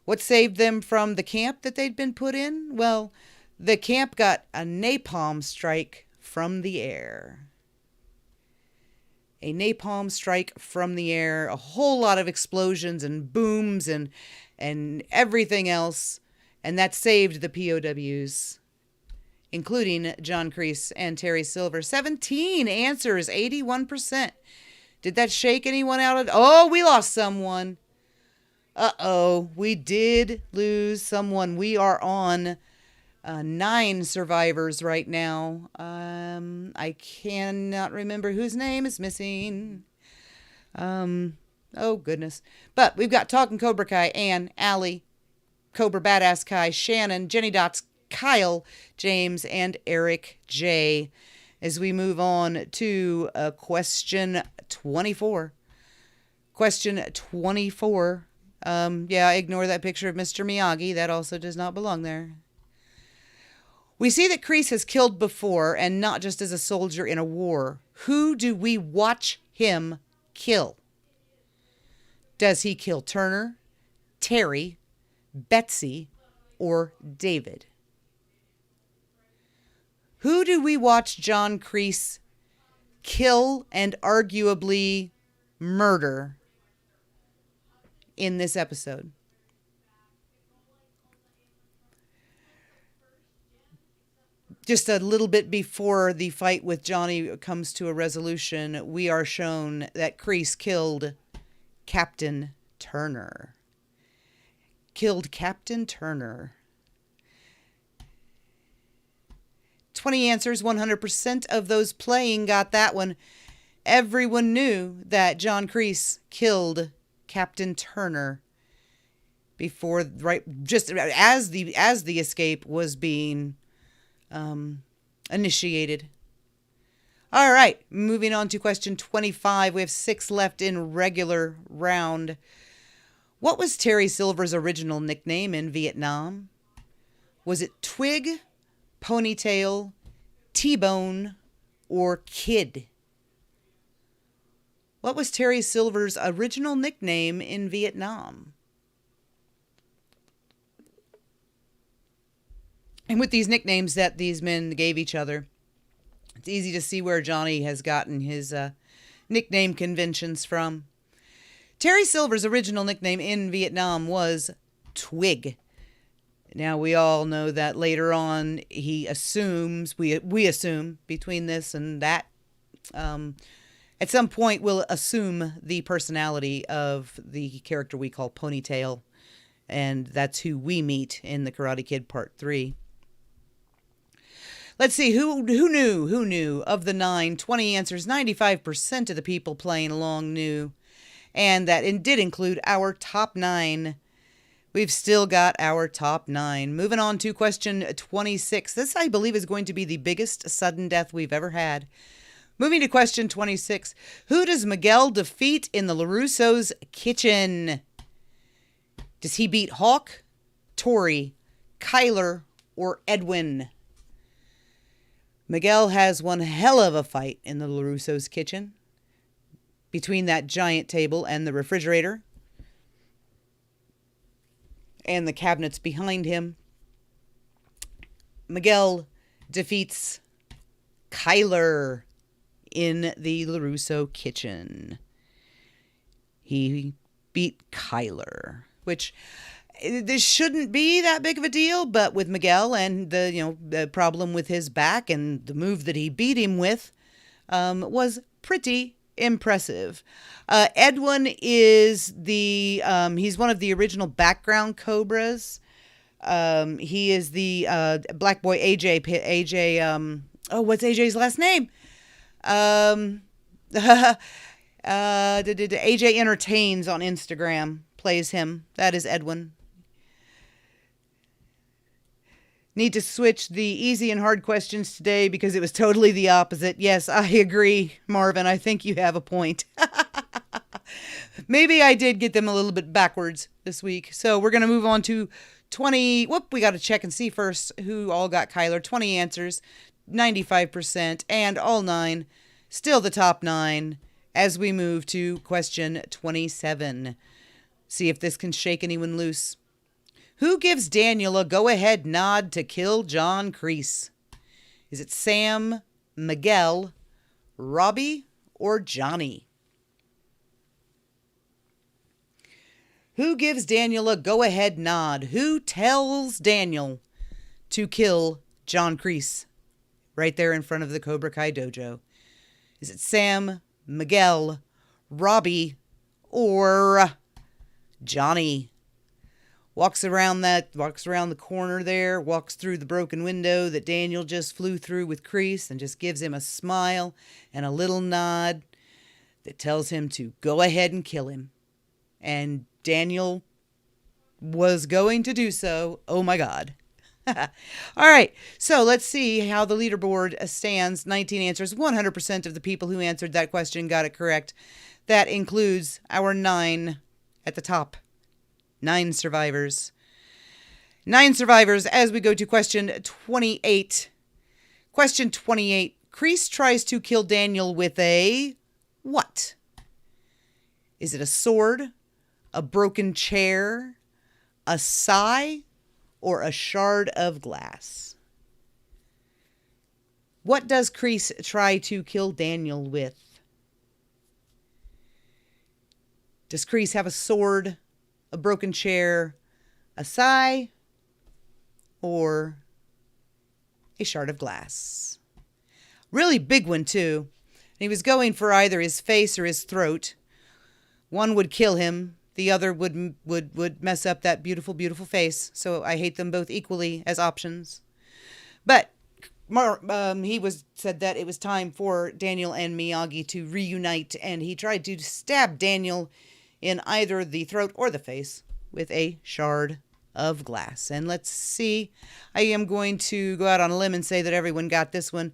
[SPEAKER 1] What saved them from the camp that they'd been put in? Well, the camp got a napalm strike from the air. A napalm strike from the air, a whole lot of explosions and booms and everything else, and that saved the POWs, including John Kreese and Terry Silver. 17 answers, 81%. Did that shake anyone out? Oh, we lost someone. Uh-oh, we did lose someone. We are on 9 survivors right now. I cannot remember whose name is missing. Oh, goodness. But we've got Talking Cobra Kai, Ann, Allie, Cobra Badass Kai, Shannon, Jenny Dots, Kyle, James, and Eric J. As we move on to question 24. Question 24. Yeah, ignore that picture of Mr. Miyagi. That also does not belong there. We see that Kreese has killed before, and not just as a soldier in a war. Who do we watch him kill? Does he kill Turner, Terry, Betsy, or David? Who do we watch John Kreese kill and arguably murder in this episode? Just a little bit before the fight with Johnny comes to a resolution, we are shown that Kreese killed Captain Turner. Killed Captain Turner. 20 answers, 100% of those playing got that one. Everyone knew that John Kreese killed Captain Turner before, right, just as the escape was being initiated. All right, moving on to question 25. We have 6 left in regular round. What was Terry Silver's original nickname in Vietnam? Was it Twig, Ponytail, T-Bone, or Kid? What was Terry Silver's original nickname in Vietnam? And with these nicknames that these men gave each other, it's easy to see where Johnny has gotten his nickname conventions from. Terry Silver's original nickname in Vietnam was Twig. Now, we all know that later on he assumes, we assume between this and that, at some point we'll assume the personality of the character we call Ponytail, and that's who we meet in The Karate Kid Part 3. Let's see, who knew? Of the 20 answers, 95% of the people playing along knew. And that it did include our top 9. We've still got our top 9. Moving on to question 26. This, I believe, is going to be the biggest sudden death we've ever had. Moving to question 26. Who does Miguel defeat in the LaRusso's kitchen? Does he beat Hawk, Tori, Kyler, or Edwin? Miguel has one hell of a fight in the LaRusso's kitchen between that giant table and the refrigerator and the cabinets behind him. Miguel defeats Kyler in the LaRusso kitchen. He beat Kyler, which this shouldn't be that big of a deal, but with Miguel and the problem with his back and the move that he beat him with was pretty impressive. Edwin is he's one of the original background Cobras. He is the black boy AJ. What's AJ's last name? AJ Entertains on Instagram plays him. That is Edwin. Need to switch the easy and hard questions today because it was totally the opposite. Yes, I agree, Marvin. I think you have a point. Maybe I did get them a little bit backwards this week. So we're going to move on to 20. We got to check and see first who all got Kyler. 20 answers, 95%, and all 9. Still the top 9 as we move to question 27. See if this can shake anyone loose. Who gives Daniel a go-ahead nod to kill John Kreese? Is it Sam, Miguel, Robbie, or Johnny? Who gives Daniel a go-ahead nod? Who tells Daniel to kill John Kreese right there in front of the Cobra Kai dojo? Is it Sam, Miguel, Robbie, or Johnny? Walks around the corner there, walks through the broken window that Daniel just flew through with Kreese and just gives him a smile and a little nod that tells him to go ahead and kill him. And Daniel was going to do so. Oh my God. All right, so let's see how the leaderboard stands. 19 answers. 100% of the people who answered that question got it correct. That includes our 9 at the top. 9 survivors. 9 survivors as we go to question 28. Question 28. Kreese tries to kill Daniel with a what? Is it a sword, a broken chair, a sigh, or a shard of glass? What does Kreese try to kill Daniel with? Does Kreese have a sword, a broken chair, a sigh, or a shard of glass? Really big one, too. He was going for either his face or his throat. One would kill him. The other would mess up that beautiful, beautiful face. So I hate them both equally as options. But he said that it was time for Daniel and Miyagi to reunite, and he tried to stab Daniel in either the throat or the face with a shard of glass. And let's see. I am going to go out on a limb and say that everyone got this one.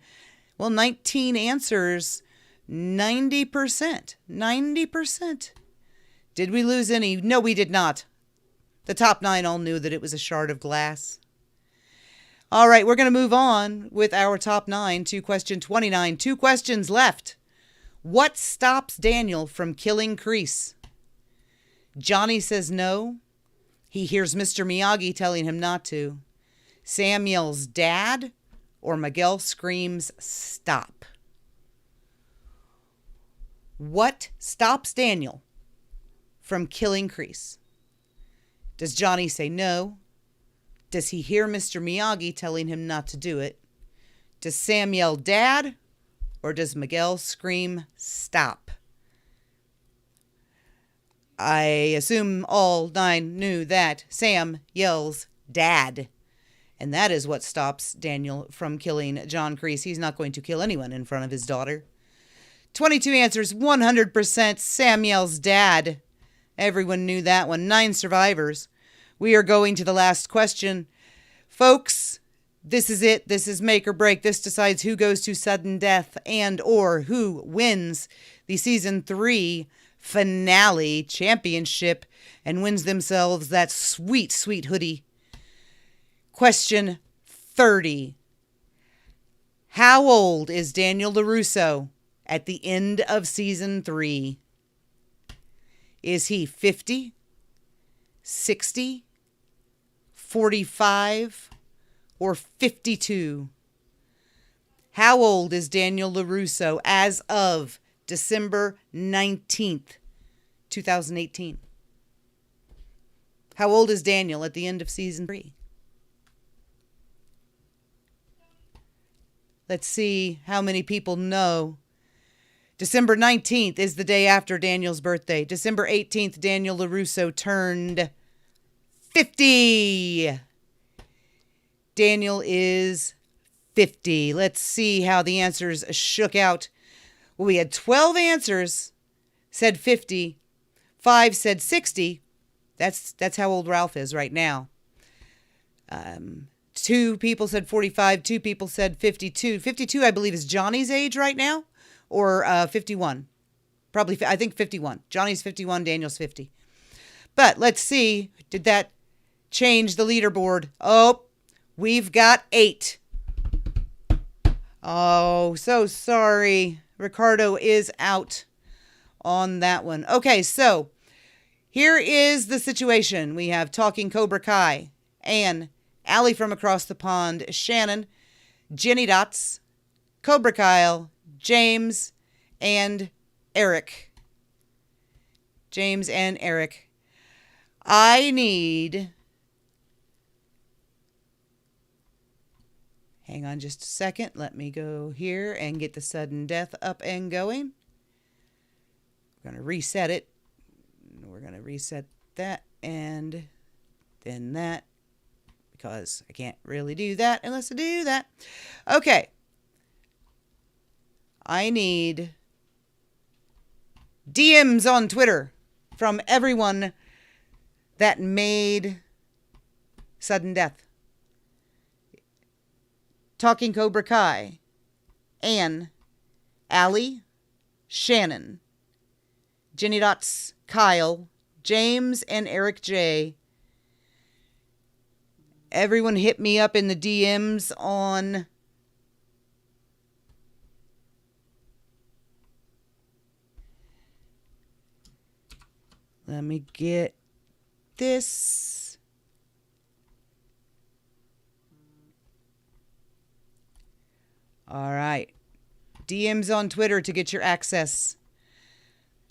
[SPEAKER 1] Well, 19 answers, 90%. 90%. Did we lose any? No, we did not. The top 9 all knew that it was a shard of glass. All right, we're going to move on with our top 9 to question 29. 2 questions left. What stops Daniel from killing Kreese? Johnny says no. He hears Mr. Miyagi telling him not to. Sam yells, "Dad," or Miguel screams, "Stop." What stops Daniel from killing Kreese? Does Johnny say no? Does he hear Mr. Miyagi telling him not to do it? Does Sam yell, "Dad," or does Miguel scream, "Stop"? I assume all 9 knew that Sam yells, "Dad." And that is what stops Daniel from killing John Kreese. He's not going to kill anyone in front of his daughter. 22 answers, 100%. Sam yells, "Dad." Everyone knew that one. 9 survivors. We are going to the last question. Folks, this is it. This is make or break. This decides who goes to sudden death and or who wins the season 3 finale championship and wins themselves that sweet, sweet hoodie. Question 30. How old is Daniel LaRusso at the end of season 3? Is he 50, 60, 45, or 52? How old is Daniel LaRusso as of December 19th, 2018? How old is Daniel at the end of season 3? Let's see how many people know. December 19th is the day after Daniel's birthday. December 18th, Daniel LaRusso turned 50. Daniel is 50. Let's see how the answers shook out. Well, we had 12 answers said 50. 5 said 60. That's how old Ralph is right now. 2 people said 45. 2 people said 52. 52, I believe, is Johnny's age right now. Or 51. Probably, I think 51. Johnny's 51, Daniel's 50. But let's see, did that change the leaderboard? Oh, we've got 8. Oh, so sorry. Ricardo is out on that one. Okay, so here is the situation. We have Talking Cobra Kai, Ann, Allie from across the pond, Shannon, Jenny Dots, Cobra Kyle, James, and Eric. James and Eric. I need... Hang on just a second. Let me go here and get the sudden death up and going. We're going to reset it. We're going to reset that and then that, because I can't really do that unless I do that. Okay. I need DMs on Twitter from everyone that made sudden death. Talking Cobra Kai, Ann, Allie, Shannon, Jenny Dots, Kyle, James, and Eric J. Everyone hit me up in the DMs on let me get this. All right. DMs on Twitter to get your access.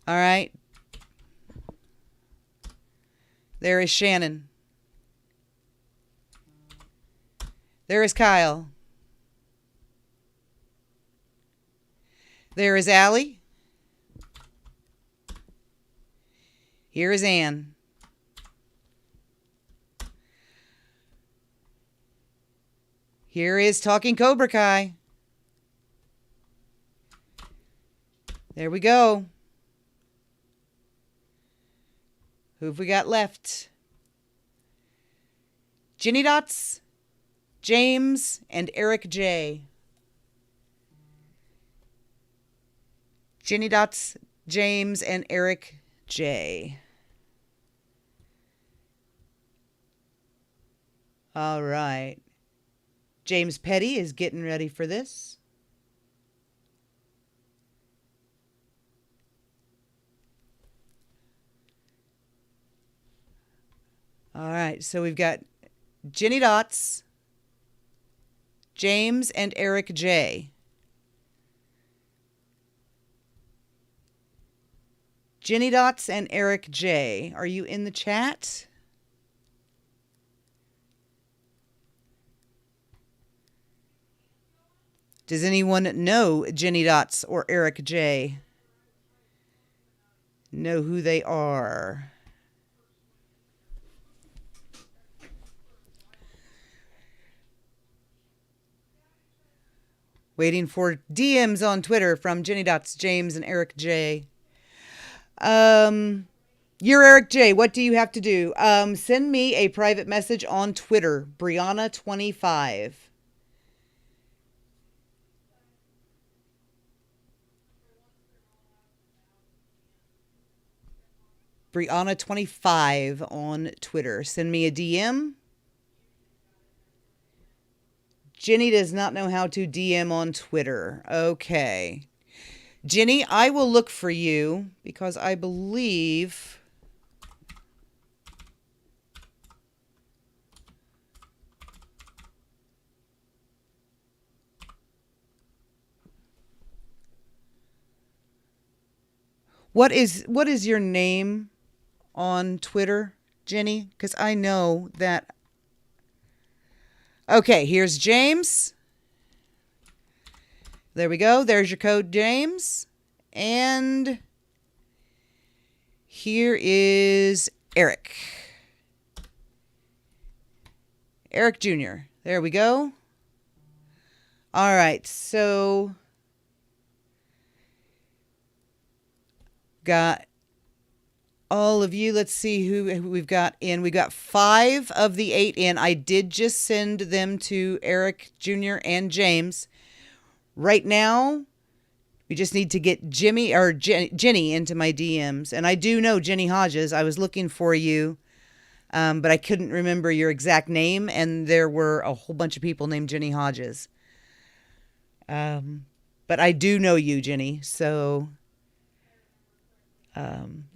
[SPEAKER 1] All right. There is Shannon. There is Kyle. There is Allie. Here is Ann. Here is Talking Cobra Kai. There we go. Who have we got left? Ginny Dots, James, and Eric J. Ginny Dots, James, and Eric J. All right. James Petty is getting ready for this. All right, so we've got Ginny Dots, James, and Eric J. Ginny Dots and Eric J. Are you in the chat? Does anyone know Ginny Dots or Eric J? Know who they are? Waiting for DMs on Twitter from Ginny Dots, James, and Eric J. You're Eric J. What do you have to do? Send me a private message on Twitter, Brihana25. Brihana25 on Twitter. Send me a DM. Ginny does not know how to DM on Twitter. Okay. Ginny, I will look for you because I believe What is your name on Twitter, Ginny? Because I know that. Okay, here's James. There we go. There's your code, James. And here is Eric. Eric Jr. There we go. All right, so got all of you. Let's see who we've got in. We got 5 of the 8 in. I did just send them to Eric Jr. and James. Right now, we just need to get Jenny into my DMs. And I do know Jenny Hodges. I was looking for you, but I couldn't remember your exact name. And there were a whole bunch of people named Jenny Hodges. But I do know you, Jenny. So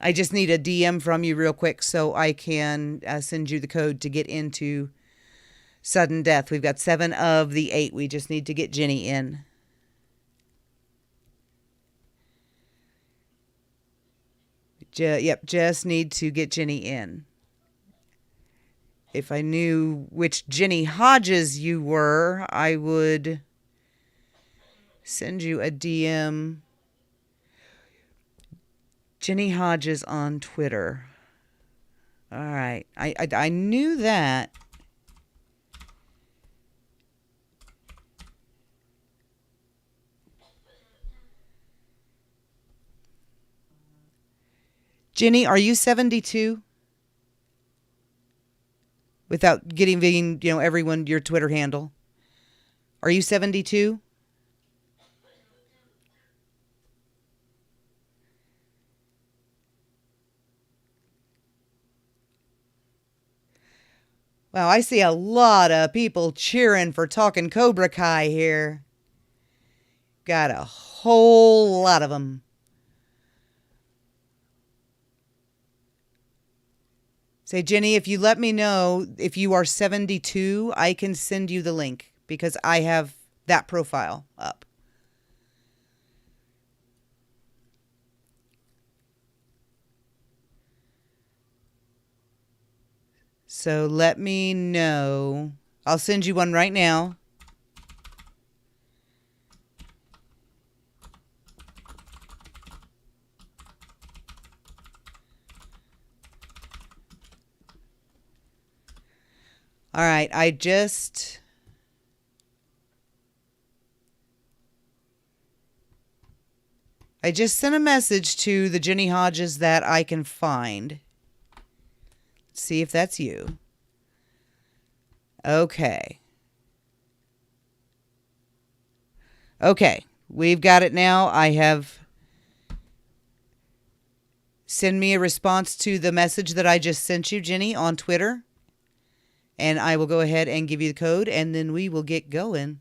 [SPEAKER 1] I just need a DM from you real quick so I can send you the code to get into Sudden Death. We've got 7 of the 8. We just need to get Jenny in. Yep, just need to get Jenny in. If I knew which Jenny Hodges you were, I would send you a DM. Jenny Hodges on Twitter. All right. I knew that. Jenny, are you 72? Without giving, everyone your Twitter handle. Are you 72? Wow, I see a lot of people cheering for talking Cobra Kai here. Got a whole lot of them. Say, Jenny, if you let me know if you are 72, I can send you the link because I have that profile up. So let me know. I'll send you one right now. All right, I just sent a message to the Jenny Hodges that I can find. Let's see if that's you. Okay. Okay, we've got it now. I have... Send me a response to the message that I just sent you, Jenny, on Twitter. And I will go ahead and give you the code, and then we will get going.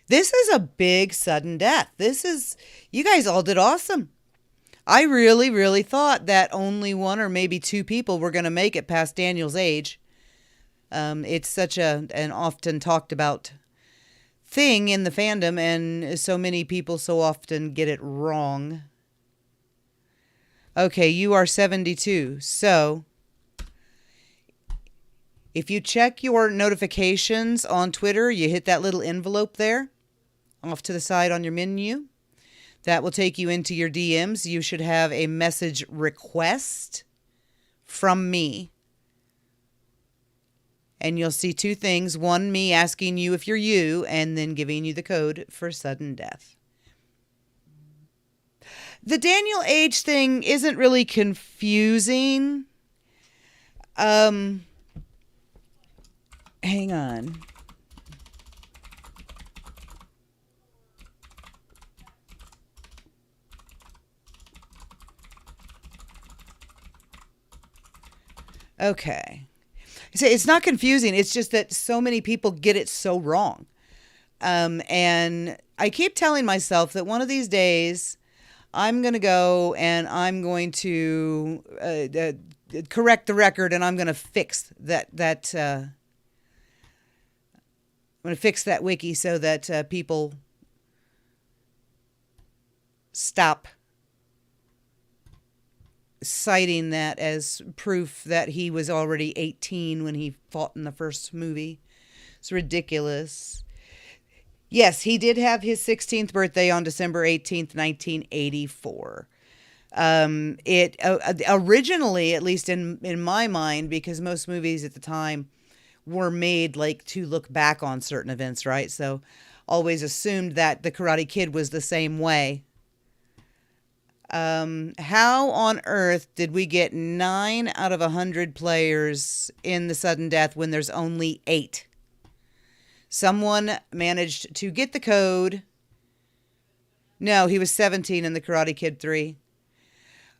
[SPEAKER 1] This is a big sudden death. You guys all did awesome. I really, really thought that only one or maybe two people were going to make it past Daniel's age. It's such an often talked about thing in the fandom, and so many people so often get it wrong. Okay, you are 72. So if you check your notifications on Twitter, you hit that little envelope there off to the side on your menu. That will take you into your DMs. You should have a message request from me. And you'll see two things. One, me asking you if you're you, and then giving you the code for sudden death. The Daniel age thing isn't really confusing. Hang on. Okay. So it's not confusing. It's just that so many people get it so wrong. And I keep telling myself that one of these days I'm going to go and I'm going to correct the record, and I'm going to fix that I'm going to fix that wiki so that people stop citing that as proof that he was already 18 when he fought in the first movie. It's ridiculous. Yes, he did have his 16th birthday on December 18th, 1984. It originally, at least in my mind, because most movies at the time were made like to look back on certain events, right? So always assumed that the Karate Kid was the same way. How on earth did we get 9 out of 100 players in the sudden death when there's only 8? Someone managed to get the code. No, he was 17 in the Karate Kid 3.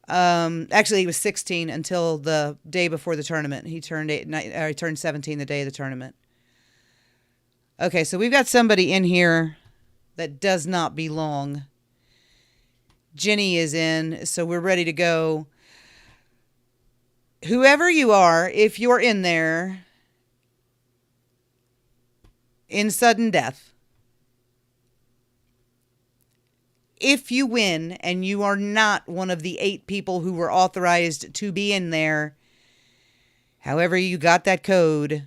[SPEAKER 1] Actually, he was 16 until the day before the tournament. He turned 17 the day of the tournament. Okay, so we've got somebody in here that does not belong. Jenny is in, so we're ready to go. Whoever you are, if you're in there in sudden death, if you win and you are not one of the 8 people who were authorized to be in there, however you got that code,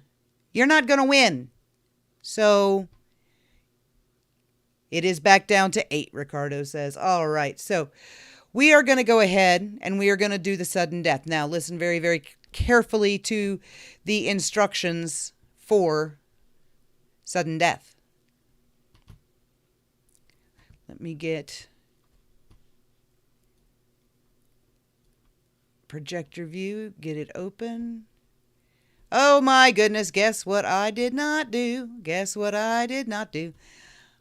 [SPEAKER 1] you're not going to win. So it is back down to 8, Ricardo says. All right, so we are going to go ahead and we are going to do the sudden death. Now, listen very, very carefully to the instructions for sudden death. Let me get projector view, get it open. Oh my goodness, guess what I did not do? Guess what I did not do?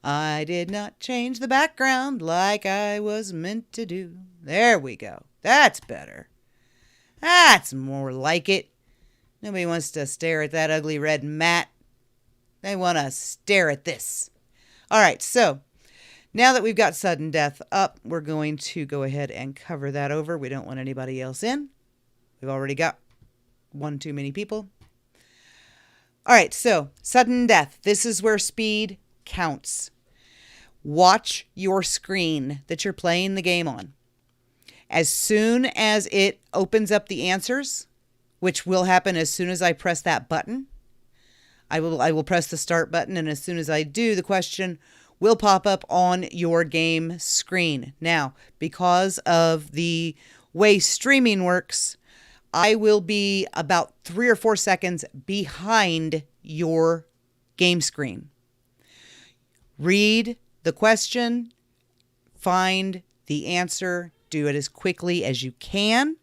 [SPEAKER 1] I did not change the background like I was meant to do. There we go. That's better. That's more like it. Nobody wants to stare at that ugly red mat. They want to stare at this. All right, so now that we've got sudden death up, we're going to go ahead and cover that over. We don't want anybody else in. We've already got one too many people. All right, so sudden death. This is where speed counts. Watch your screen that you're playing the game on. As soon as it opens up the answers, which will happen as soon as I press that button, I will press the start button, and as soon as I do, the question will pop up on your game screen. Now, because of the way streaming works, I will be about 3 or 4 seconds behind your game screen. Read the question, find the answer, do it as quickly as you can.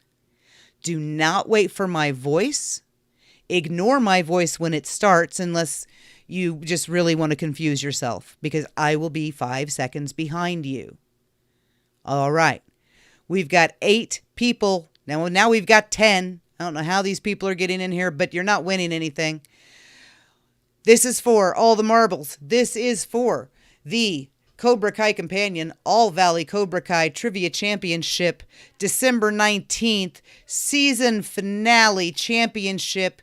[SPEAKER 1] Do not wait for my voice. Ignore my voice when it starts unless you just really want to confuse yourself, because I will be 5 seconds behind you. All right. We've got 8 people. Now we've got 10. I don't know how these people are getting in here, but you're not winning anything. This is for all the marbles. This is for the Cobra Kai Kompanion All Valley Cobra Kai Trivia Championship, December 19th, season finale championship.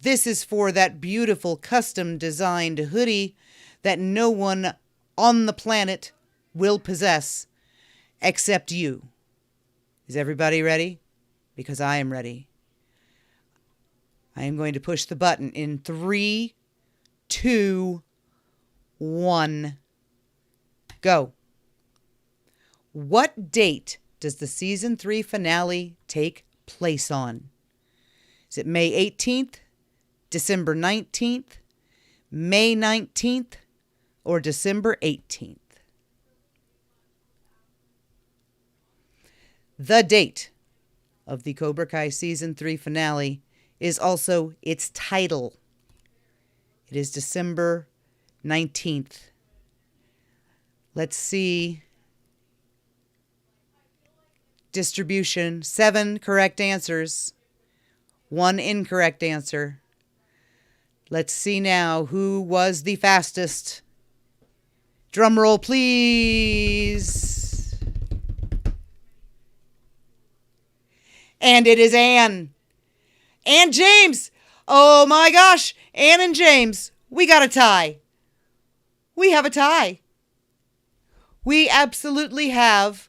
[SPEAKER 1] This is for that beautiful custom designed hoodie that no one on the planet will possess except you. Is everybody ready? Because I am ready. I am going to push the button in 3, 2, 1. Go. What date does the season 3 finale take place on? Is it May 18th, December 19th, May 19th, or December 18th? The date of the Cobra Kai season 3 finale is also its title. It is December 19th. Let's see. Distribution, 7 correct answers, 1 incorrect answer. Let's see now who was the fastest. Drum roll, please. And it is Ann. And James. Oh my gosh. Ann and James. We got a tie. We have a tie. We absolutely have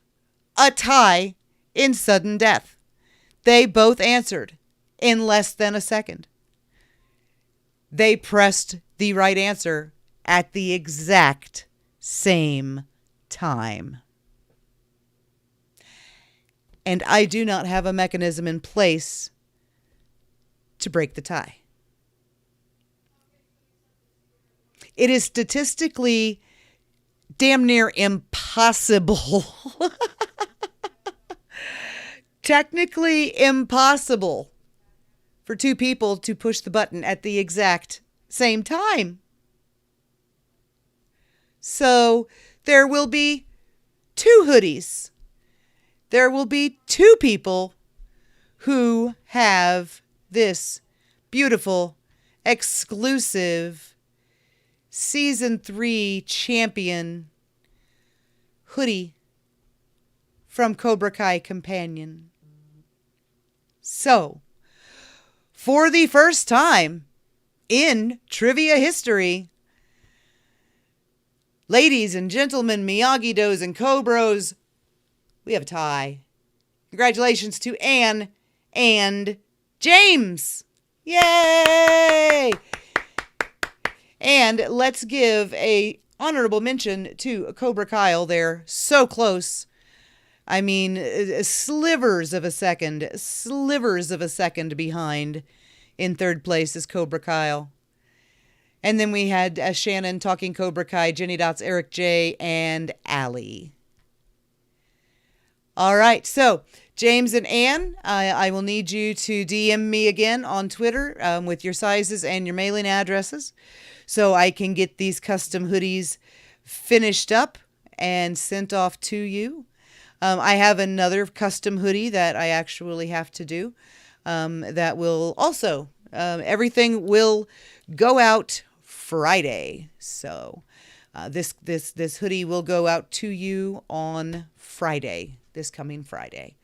[SPEAKER 1] a tie in sudden death. They both answered in less than a second. They pressed the right answer at the exact same time. And I do not have a mechanism in place to break the tie. It is statistically damn near impossible. Technically impossible for 2 people to push the button at the exact same time. So there will be 2 hoodies. There will be 2 people who have this beautiful, exclusive Season 3 champion hoodie from Cobra Kai Kompanion. So, for the first time in trivia history, ladies and gentlemen, Miyagi-Dos and Cobros, we have a tie. Congratulations to Ann and James. Yay! And let's give a honorable mention to Cobra Kyle there. So close. I mean, slivers of a second behind. In 3rd place is Cobra Kyle. And then we had Shannon talking Cobra Kai, Jenny Dots, Eric J, and Allie. All right, so James and Ann, I will need you to DM me again on Twitter with your sizes and your mailing addresses so I can get these custom hoodies finished up and sent off to you. I have another custom hoodie that I actually have to do that will also Everything will go out Friday. So this hoodie will go out to you on Friday, this coming Friday.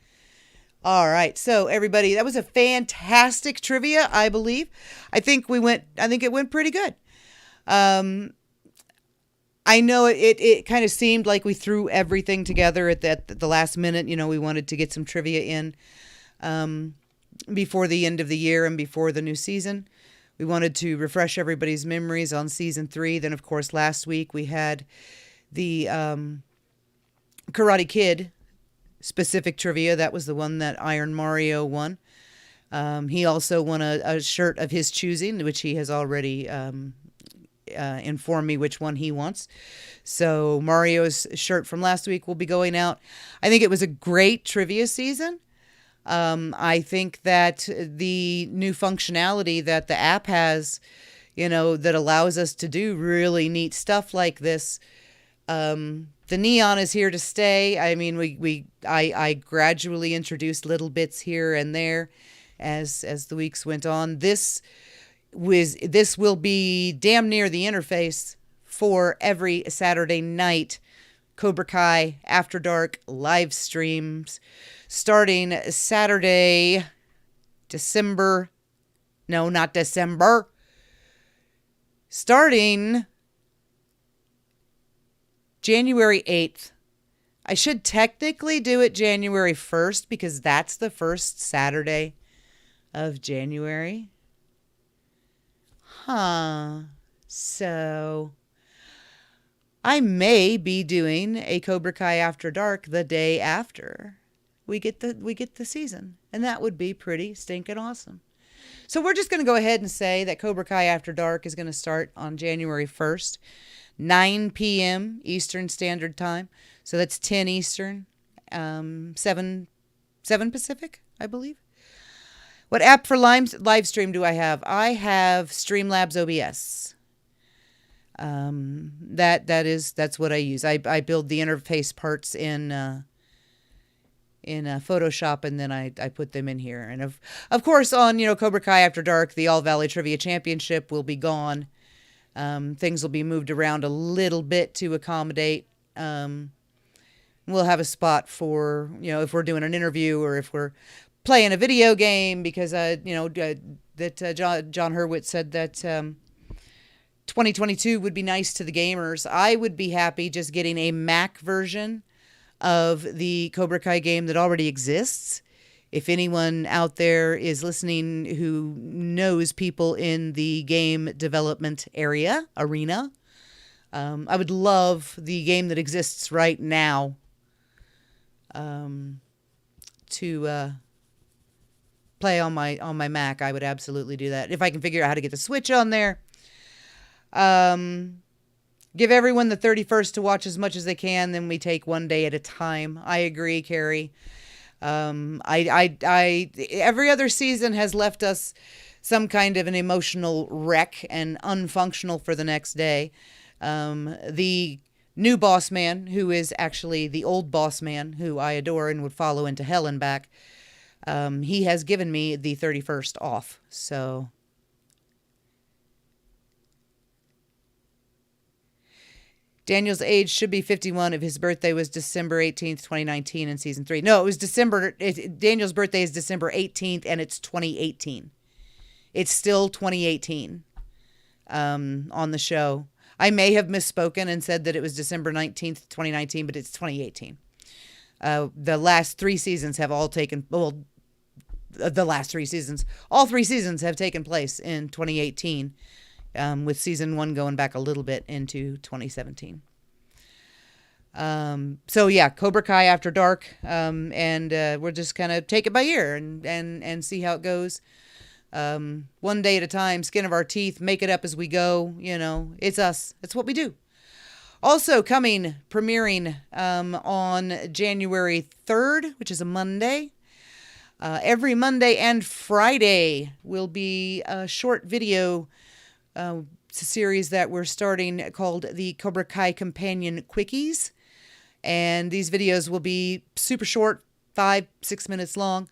[SPEAKER 1] All right, so everybody, that was a fantastic trivia, I believe. I think it went pretty good. I know it kind of seemed like we threw everything together at the last minute. You know, we wanted to get some trivia in before the end of the year and before the new season. We wanted to refresh everybody's memories on season 3. Then, of course, last week we had the Karate Kid specific trivia. That was the one that Iron Mario won. He also won a shirt of his choosing, which he has already informed me which one he wants. So Mario's shirt from last week will be going out. I think it was a great trivia season. I think that the new functionality that the app has, that allows us to do really neat stuff like this. The neon is here to stay. I mean, I gradually introduced little bits here and there as the weeks went on. This will be damn near the interface for every Saturday night Cobra Kai After Dark live streams starting Saturday, starting January 8th. I should technically do it January 1st because that's the first Saturday of January. So I may be doing a Cobra Kai After Dark the day after we get the season, and that would be pretty stinking awesome. So we're just going to go ahead and say that Cobra Kai After Dark is going to start on January 1st, 9 p.m. Eastern Standard Time. So that's 10 Eastern, 7 Pacific, I believe. What app for live stream do I have? I have Streamlabs OBS. That's what I use. I build the interface parts in Photoshop, and then I put them in here. And of course on Cobra Kai After Dark, the All Valley Trivia Championship will be gone. Things will be moved around a little bit to accommodate. We'll have a spot for if we're doing an interview or if we're playing a video game, because John Hurwitz said that 2022 would be nice to the gamers. I would be happy just getting a Mac version of the Cobra Kai game that already exists. If anyone out there is listening who knows people in the game development arena, I would love the game that exists right now to play on my Mac. I would absolutely do that if I can figure out how to get the Switch on there. Give everyone the 31st to watch as much as they can. Then we take one day at a time. I agree, Carrie. Every other season has left us some kind of an emotional wreck and unfunctional for the next day. The new boss man, who is actually the old boss man, who I adore and would follow into hell and back, he has given me the 31st off. So Daniel's age should be 51 if his birthday was December 18th, 2019 in season 3. No, it was Daniel's birthday is December 18th and it's 2018. It's still 2018 on the show. I may have misspoken and said that it was December 19th, 2019, but it's 2018. The last 3 seasons have all taken, all 3 seasons have taken place in 2018. With season 1 going back a little bit into 2017. So yeah, Cobra Kai After Dark, and we'll just kind of take it by ear and see how it goes. One day at a time, skin of our teeth, make it up as we go. It's us. It's what we do. Also premiering on January 3rd, which is a Monday. Every Monday and Friday will be a short video. It's a series that we're starting called the Cobra Kai Kompanion Quickies. And these videos will be super short, 5-6 minutes long.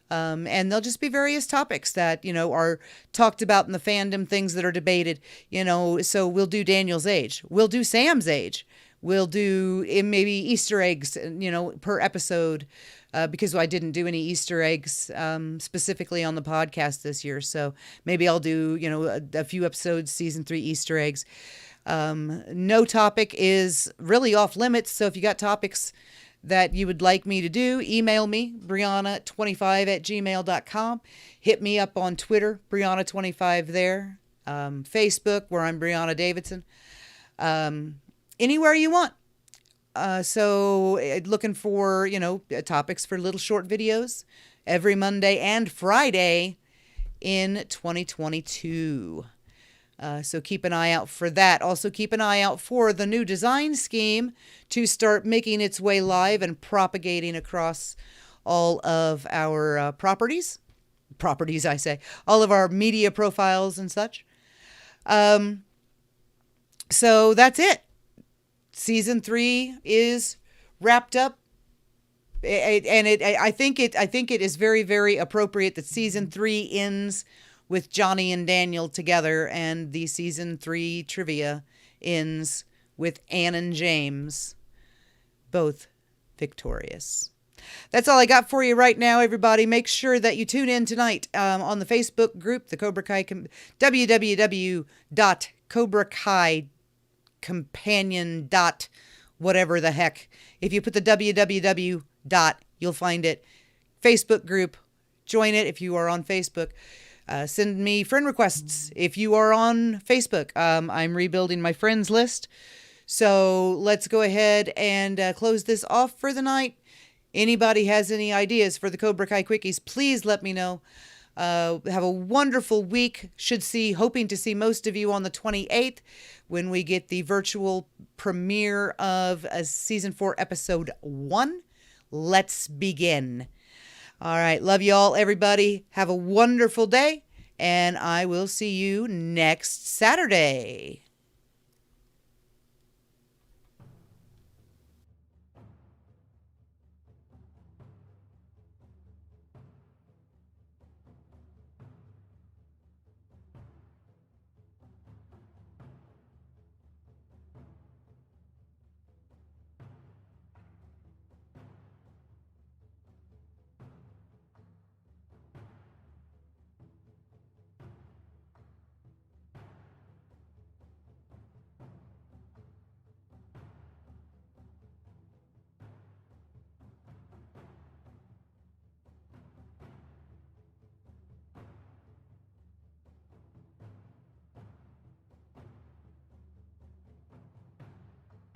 [SPEAKER 1] And there'll just be various topics that, are talked about in the fandom, things that are debated, so we'll do Daniel's age. We'll do Sam's age. We'll do maybe Easter eggs, per episode, because I didn't do any Easter eggs specifically on the podcast this year. So maybe I'll do, a few episodes, season 3 Easter eggs. No topic is really off limits. So if you got topics that you would like me to do, email me, Brihana25@gmail.com. Hit me up on Twitter, Brihana25 there. Facebook, where I'm Brihana Davidson. Anywhere you want. So looking for, topics for little short videos every Monday and Friday in 2022. So keep an eye out for that. Also keep an eye out for the new design scheme to start making its way live and propagating across all of our properties, I say, all of our media profiles and such. So that's it. Season 3 is wrapped up. I think it is very, very appropriate that season 3 ends with Johnny and Daniel together, and the season 3 trivia ends with Ann and James both victorious. That's all I got for you right now, everybody. Make sure that you tune in tonight on the Facebook group, the Cobra Kai, www.CobraKaiCompanion. Whatever the heck. If you put the www. You'll find it. Facebook group. Join it if you are on Facebook. Send me friend requests if you are on Facebook. I'm rebuilding my friends list. So let's go ahead and close this off for the night. Anybody has any ideas for the Cobra Kai Quickies, please let me know. Have a wonderful week. Hoping to see most of you on the 28th when we get the virtual premiere of Season 4, Episode 1. Let's begin. All right. Love you all, everybody. Have a wonderful day, and I will see you next Saturday.